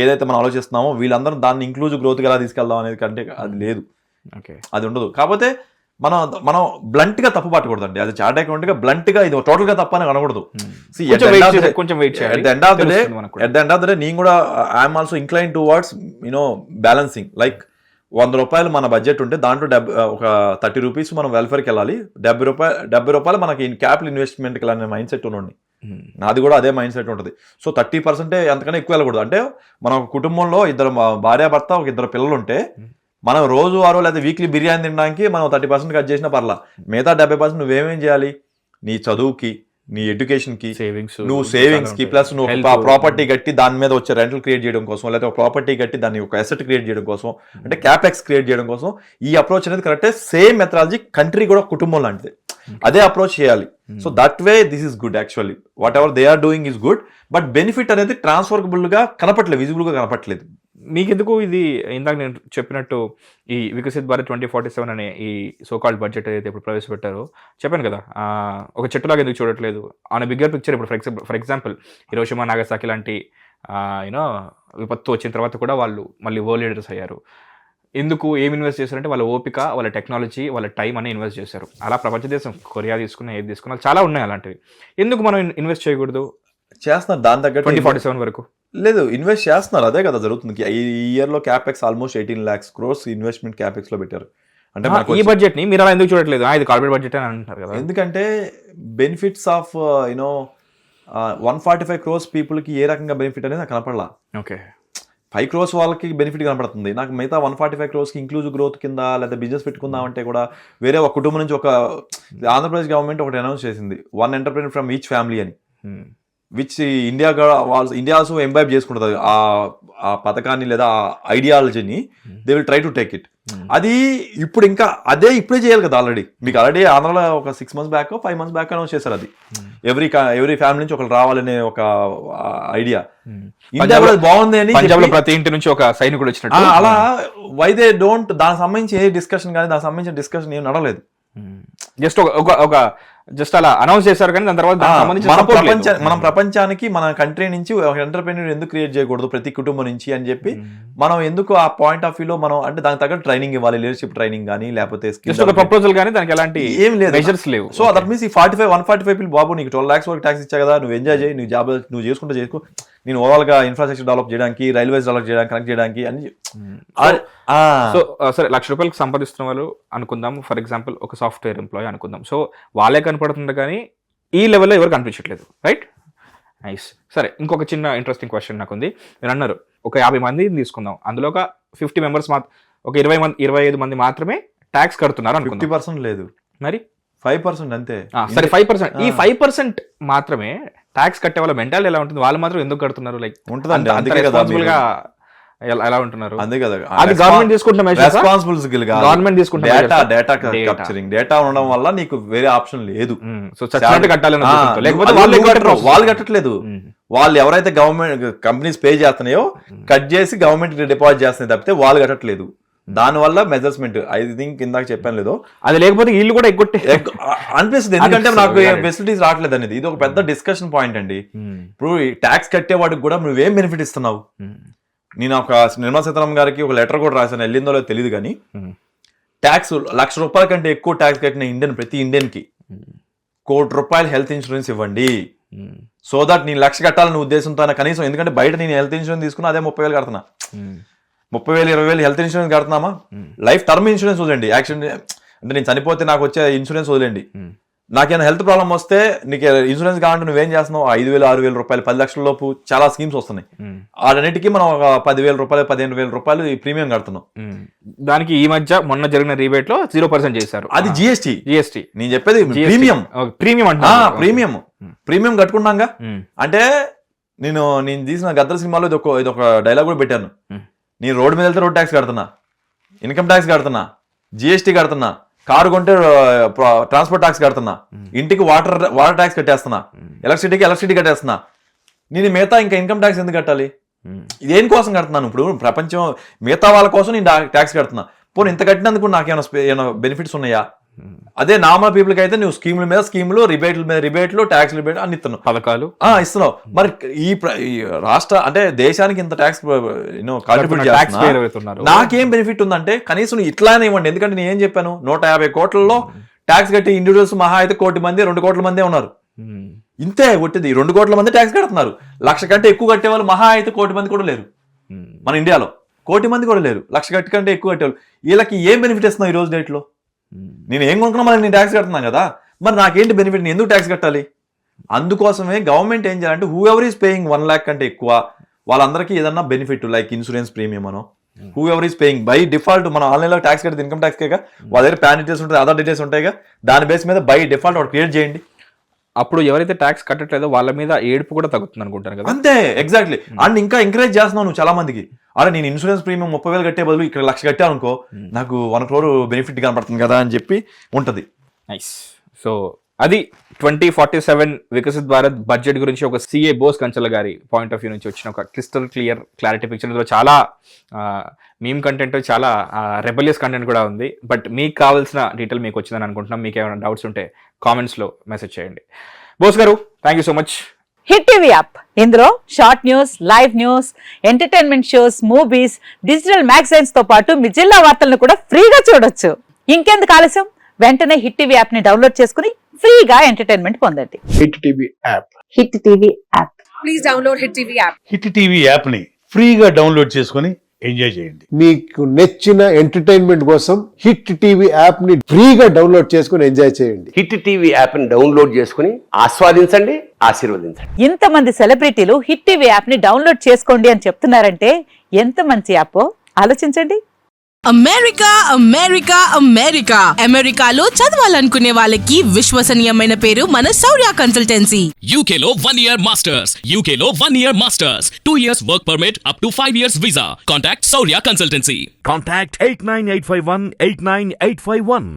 ఏదైతే మనం ఆలోచిస్తున్నామో వీళ్ళందరూ దాన్ని ఇంక్లూజివ్ గ్రోత్కి ఎలా తీసుకెళ్దాం అనేది కంటే అది లేదు, అది ఉండదు. కాకపోతే మనం బ్లంట్ గా తప్పు పట్టకూడదండి. అది చార్ట్ అకౌంట్ గా బ్లంట్ గా ఇది టోటల్ గా తప్పని అనకూడదు. At the end of the day నేను కూడా I'm also incline towards balancing. Like ₹100 మన బడ్జెట్ ఉంటే దాంట్లో ఒక ₹30 మనం వెల్ఫేర్కి వెళ్ళాలి, ₹70 మనకి క్యాపిటల్ ఇన్వెస్ట్మెంట్కి వెళ్ళాలనే మైండ్ సెట్ ఉండండి. నాది కూడా అదే మైండ్ సెట్ ఉంటుంది. సో 30% అంతకన్నా ఎక్కువ వెళ్ళకూడదు. అంటే మన కుటుంబంలో ఇద్దరు భార్యాభర్త ఒక 2 పిల్లలు ఉంటే మనం రోజు లేదా వీక్లీ బిర్యానీ తినడానికి మనం 30% కట్ చేసినా పర్లా. మిగతా 70% నువ్వేమేం చేయాలి, నీ చదువుకి, నీ ఎడ్యుకేషన్ కి, నువ్వు సేవింగ్స్ కి, ప్లస్ నువ్వు ప్రాపర్టీ కట్టి దాని మీద వచ్చే రెంటల్ క్రియేట్ చేయడం కోసం, లేదా ఒక ప్రాపర్టీ కట్టి దాన్ని ఒక అసెట్ క్రియేట్ చేయడం కోసం, అంటే క్యాపెక్స్ క్రియేట్ చేయడం కోసం ఈ అప్రోచ్ అనేది కరెక్టే. సేమ్ మెథడాలజీ కంట్రీ కూడా కుటుంబం లాంటిది, అదే అప్రోచ్ చేయాలి. So that way this is good. Actually whatever they are doing is good, but benefit అనేది ట్రాన్స్ఫరబుల్ గా కనపట్లేదు, విజిబుల్ గా కనపట్లేదు. మీకెందుకు ఇది ఇందాక నేను చెప్పినట్టు ఈ వికసిత్ భారత్ 2047 అనే ఈ సోకాల్డ్ బడ్జెట్ ఏదైతే ఇప్పుడు ప్రవేశపెట్టారో చెప్పాను కదా, ఒక చెట్టులాగా ఎందుకు చూడట్లేదు ఆన్ బిగ్గర్ పిక్చర్. ఇప్పుడు ఫర్ ఎగ్జాంపుల్ హిరోషిమా నాగసాకి లాంటి విపత్తు వచ్చిన తర్వాత కూడా వాళ్ళు మళ్ళీ వరల్డ్ లీడర్స్ అయ్యారు. ఎందుకు ఏమి ఇన్వెస్ట్ చేశారంటే వాళ్ళ ఓపిక, వాళ్ళ టెక్నాలజీ, వాళ్ళ టైం అని ఇన్వెస్ట్ చేశారు. అలా ప్రపంచ దేశం కొరియా తీసుకున్నా, ఏది తీసుకున్నా చాలా ఉన్నాయి అలాంటివి. ఎందుకు మనం ఇన్వెస్ట్ చేయకూడదు? చేస్తున్నారు దాని తగ్గట్టు 2047 వరకు లేదు, ఇన్వెస్ట్ చేస్తున్నారు. అదే కదా జరుగుతుంది. ఈ ఇయర్ లో capex almost 18 lakhs crores investment capex లో పెట్టారు. అంటే ఈ బడ్జెట్ ని మీరు అలా ఎందుకు చూడట్లేదు? ఇది కార్పొరేట్ బడ్జెట్ అని అంటారు కదా. ఎందుకంటే బెనిఫిట్స్ ఆఫ్ 145 crores పీపుల్ కి ఏ రకంగా బెనిఫిట్ అనేది నాకు కనపడలా. ఓకే, 5 crores వాళ్ళకి బెనిఫిట్ కనపడుతుంది. నాకు మిగతా 145 crores కి ఇంక్లూజివ్ గ్రోత్ కింద లేదా బిజినెస్ పెట్టుకుందాం అంటే కూడా వేరే ఒక కుటుంబం నుంచి ఒక ఆంధ్రప్రదేశ్ గవర్నమెంట్ ఒకటి అనౌన్స్ చేసింది, 1 ఎంటర్ప్రెన్యూర్ ఫ్రమ్ ఈచ్ ఫ్యామిలీ అని, విచ్ ఇండియా ఆల్సో ఎంబైబ్ చేసుకుంటుంది ఆ పథకాన్ని లేదా ఆ ఐడియాలజీని. They will try to take it. అది ఇప్పుడు ఇంకా అదే ఇప్పుడే చేయాలి కదా. ఆల్రెడీ ఆంధ్రలో ఒక 6 months back 5 months back announce చేశారు. అది ఎవ్రీ ఫ్యామిలీ నుంచి ఒకరు రావాలనే ఒక ఐడియా. ఇండియా కూడా బాగుంది అని పంజాబ్లో ప్రతి ఇంటి నుంచి ఒక సైనికుడు వచ్చినట్టు. అలా వై దే డోంట్, దానికి సంబంధించి ఏ డిస్కషన్ కానీ దానికి సంబంధించిన డిస్కషన్ ఏం నడవలేదు. జస్ట్ అలా అనౌన్స్ చేశారు కానీ దాని తర్వాత మనం ప్రపంచానికి మన కంట్రీ నుంచి ఒక ఎంటర్ప్రెన్యూర్ ఎందుకు క్రియేట్ చేయకూడదు ప్రతి కుటుంబం నుంచి అని చెప్పి మనం ఎందుకు ఆ పాయింట్ ఆఫ్ వ్యూలో మనం అంటే దానికి తగ్గ ట్రైనింగ్ ఇవ్వాలి, లీడర్షిప్ ట్రైనింగ్ కానీ లేకపోతే ప్రపోజల్ కానీ దానికి ఎలాంటి ఏం లేదు, మెజర్స్ లేవు. సో దట్ మీన్స్ ఈ 145 people బాబు నీకు 12 lakhs వరకు ట్యాక్స్ ఇచ్చా కదా, నువ్వు ఎంజాయ్ చేయి, నువ్వు జాబ్ నువ్వు చేసుకుంటూ చేసుకో, నేను ఓవరాల్ గా ఇన్ఫ్రాస్ట్రక్చర్ డెవలప్ చేయడానికి, రైల్వేస్ డెవలప్ చేయడానికి, కనెక్ట్ చేయడానికి అని. సో సరే, ₹1,00,000 సంపాదిస్తున్న వాళ్ళు అనుకుందాం, ఫర్ ఎగ్జాంపుల్ ఒక సాఫ్ట్వేర్ ఎంప్లాయీ అనుకుందాం. సో వాళ్ళే కనపడుతుంది కానీ ఈ లెవెల్లో ఎవరు కనిపించట్లేదు, రైట్? నైస్. సరే, ఇంకొక చిన్న ఇంట్రెస్టింగ్ క్వశ్చన్ నాకు ఉంది. మీరు అన్నారు ఒక 50 మందిని తీసుకుందాం, అందులో ఒక 50 members ఒక 25 మంది మాత్రమే ట్యాక్స్ కడుతున్నారు అనుకుందాం. 50% లేదు, మరి 5% అంతే. సరే 5%, ఈ 5% మాత్రమే ట్యాక్స్ కట్టే వాళ్ళ మెంటాలిటీ ఎలా ఉంటుంది? వాళ్ళు మాత్రం ఎందుకు కడుతున్నారు? లైక్ ఉంటుందండి, ఎలా ఉంటున్నారు? అందే కదా, అది గవర్నమెంట్ తీసుకుంటున్న రెస్పాన్సిబిలిటీ, గవర్నమెంట్ తీసుకుంటున్న డేటా క్యాప్చరింగ్, డేటా ఉండడం వల్ల నీకు వేరే ఆప్షన్ లేదు. సో చచ్చినట్టు కట్టాలని, లేకపోతే వాళ్ళు కట్టట్లేదు. వాళ్ళు ఎవరైతే గవర్నమెంట్ కంపెనీస్ పే చేస్తున్నాయో కట్ చేసి గవర్నమెంట్ డిపాజిట్ చేస్తున్నాయి తప్పితే వాళ్ళు కట్టట్లేదు. దానివల్ల మెజర్స్మెంట్ ఐ థింక్ ఇందాక చెప్పాను లేదో, అది లేకపోతే వీళ్ళు కూడా అనిపిస్తుంది. ఎందుకంటే నాకు ఫెసిలిటీస్ రావట్లేదు అనేది. ఇది ఒక పెద్ద డిస్కషన్ పాయింట్ అండి. ఇప్పుడు ట్యాక్స్ కట్టేవాడికి కూడా నువ్వేం బెనిఫిట్ ఇస్తున్నావు? నేను ఒక నిర్మలా సీతారామన్ గారికి ఒక లెటర్ కూడా రాశాను, వెళ్ళిందో లేదో తెలియదు కానీ ట్యాక్స్ ₹1,00,000 కంటే ఎక్కువ ట్యాక్స్ కట్టిన ప్రతి ఇండియన్కి ₹1,00,00,000 హెల్త్ ఇన్సూరెన్స్ ఇవ్వండి. సో దట్ నేను 1,00,000 కట్టాలని ఉద్దేశంతో కనీసం, ఎందుకంటే బయట నేను హెల్త్ ఇన్సూరెన్స్ తీసుకున్నా అదే 30,000 కడుతున్నా. 30,000 20,000 హెల్త్ ఇన్సూరెన్స్ కడుతున్నామా? లైఫ్ టర్మ్ ఇన్సూరెన్స్ వదిలేండి, యాక్సిడెంట్ అంటే నేను చనిపోతే నాకు వచ్చే ఇన్సూరెన్స్ వదిలేండి. నాకేమైనా హెల్త్ ప్రాబ్లం వస్తే నీకు ఇన్సూరెన్స్ కావాలంటే నువ్వేం చేస్తున్నావు? ₹5,000 6,000 10 లక్షల లోపు చాలా స్కీమ్స్ వస్తున్నాయి. వాటన్నిటికీ మనం ఒక ₹10,000 ₹15,000 ఈ ప్రీమియం కడుతున్నాం. దానికి ఈ మధ్య మొన్న జరిగిన రీబేట్ లో 0% చేశారు. అది జిఎస్టీ. నేను చెప్పేది ప్రీమియం కట్టుకున్నాగా. అంటే నేను తీసిన గద్దర్ సినిమాలో ఇదొక డైలాగ్ కూడా పెట్టాను. నేను రోడ్డు మీద వెళ్తే రోడ్ ట్యాక్స్ కడుతున్నా, ఇన్కమ్ ట్యాక్స్ కడుతున్నా, జిఎస్టీ కడుతున్నా, కారు కొంటే ట్రాన్స్పోర్ట్ ట్యాక్స్ కడుతున్నా, ఇంటికి వాటర్ ట్యాక్స్ కట్టేస్తున్నా, ఎలక్ట్రిసిటీ కట్టేస్తున్నా. నేను మిగతా ఇంకా ఇన్కమ్ ట్యాక్స్ ఎందుకు కట్టాలి? ఇదేం కోసం కడుతున్నాను? ఇప్పుడు ప్రపంచం మిగతా వాళ్ళ కోసం నేను ట్యాక్స్ కడుతున్నా. పోనీ ఇంత కట్టినందుకు నాకు ఏమైనా బెనిఫిట్స్ ఉన్నాయా? అదే నార్మల్ పీపుల్కి అయితే నువ్వు స్కీముల మీద స్కీములు, రిబేట్లు, ట్యాక్స్ రిబేట్ అన్ని ఇస్తున్నావు, పథకాలు ఇస్తున్నావు. మరి ఈ రాష్ట్ర అంటే దేశానికి ఇంత ట్యాక్స్ కాంట్రిబ్యూట్ చేస్తున్నారు, నాకేం బెనిఫిట్ ఉందంటే కనీసం ఇట్లానే ఇవ్వండి. ఎందుకంటే నేను ఏం చెప్పాను, 150 కోట్లలో ట్యాక్స్ కట్టి ఇండివిజువల్స్ మహా అయితే 1 కోటి మంది 2 కోట్ల మందే ఉన్నారు. ఇంతే కొట్టింది, 2 కోట్ల మంది ట్యాక్స్ కడుతున్నారు. 1,00,000 కంటే ఎక్కువ కట్టే వాళ్ళు మహా అయితే 1 కోటి మంది కూడా లేరు మన ఇండియాలో. 1 కోటి మంది కూడా లేరు 1,00,000 కంటే ఎక్కువ కట్టేవాళ్ళు. వీళ్ళకి ఏం బెనిఫిట్ ఇస్తున్నావు ఈ రోజు డేట్ లో? నేను ఏం కొనుక్కున్నా మళ్ళీ నేను ట్యాక్స్ కడుతున్నాను కదా, మరి నాకేంటి బెనిఫిట్? నేను ఎందుకు ట్యాక్స్ కట్టాలి? అందుకోసమే గవర్నమెంట్ ఏం చేయాలంటే who ever is paying 1 lakh కంటే ఎక్కువ వాళ్ళందరికీ ఏదన్నా బెనిఫిట్ లైక్ ఇన్సూరెన్స్ ప్రీమియం అనో, who ever is paying by default మనం ఆన్లైన్లో ట్యాక్స్ కడితే ఇన్కమ్ ట్యాక్స్ కేగా వాళ్ళ దగ్గర పాన్ డీటెయిల్స్ ఉంటాయి, అదర్ డీటెయిల్స్ ఉంటాయిగా, దాని బేస్ మీద బై డిఫాల్ట్ ఒకటి క్రియేట్ చేయండి. అప్పుడు ఎవరైతే ట్యాక్స్ కట్టట్లేదో వాళ్ళ మీద ఏడుపు కూడా తగ్గుతుంది అనుకుంటాను కదా. అంతే, ఎగ్జాక్ట్లీ. అండ్ ఇంకా ఎంకరేజ్ చేస్తున్నావు నువ్వు చాలా మందికి. అరే నేను ఇన్సూరెన్స్ ప్రీమియం 30,000 కట్టే బదులు ఇక్కడ 1,00,000 కట్టానుకో నాకు 1 crore బెనిఫిట్ కనపడుతుంది కదా అని చెప్పి ఉంటది. నైస్. సో అది 2047 వికసిత్ భారత్ బడ్జెట్ గురించి ఒక సిఏ బోస్ కంచల గారి పాయింట్ ఆఫ్ వ్యూ నుంచి వచ్చిన ఒక క్రిస్టల్ క్లియర్ క్లారిటీ పిక్చర్. ఇందులో చాలా మీమ్ కంటెంట్, చాలా రెబలియస్ కంటెంట్ కూడా ఉంది. బట్ మీకు కావాల్సిన డీటెయిల్ మీకు వచ్చిందని అనుకుంటున్నాం. మీకు ఏమైనా డౌట్స్ ఉంటే కామెంట్స్లో మెసేజ్ చేయండి. Bose garu, thank you so much. Hit TV app, ఇందులో short news, live news, entertainment shows, movies, digital magazines తో పాటు మీ జిల్లా వార్తలను కూడా ఫ్రీగా చూడొచ్చు. ఇంకెందుకు ఆలస్యం, వెంటనే హిట్ టీవీ యాప్ ని డౌన్లోడ్ చేసుకుని ఫ్రీగా ఎంటర్టైన్మెంట్ పొందండి. Hit TV app. Hit TV app. Please download hit TV app. Hit TV app ని ఫ్రీగా డౌన్లోడ్ చేసుకొని ఎంజాయ్ చేయండి. మీకు నచ్చిన ఎంటర్టైన్మెంట్ కోసం హిట్ టీవీ యాప్ ని ఫ్రీగా డౌన్లోడ్ చేసుకుని ఎంజాయ్ చేయండి. హిట్ టీవీ యాప్ ని డౌన్లోడ్ చేసుకుని ఆస్వాదించండి, ఆశీర్వదించండి. ఇంతమంది సెలబ్రిటీలు హిట్ టీవీ యాప్ ని డౌన్లోడ్ చేసుకోండి అని చెప్తున్నారంటే ఎంత మంచి యాప్ ఆలోచించండి. అమెరికా అమెరికా అమెరికా అమెరికాలో చదవాలనుకునే వాళ్ళకి విశ్వసనీయమైన పేరు మన శౌర్య కన్సల్టెన్సీ. UK లో 1 year masters. UK లో 1 year masters. 2 years work permit up to 5 years visa. Contact Saurya Consultancy. Contact 89851 89851.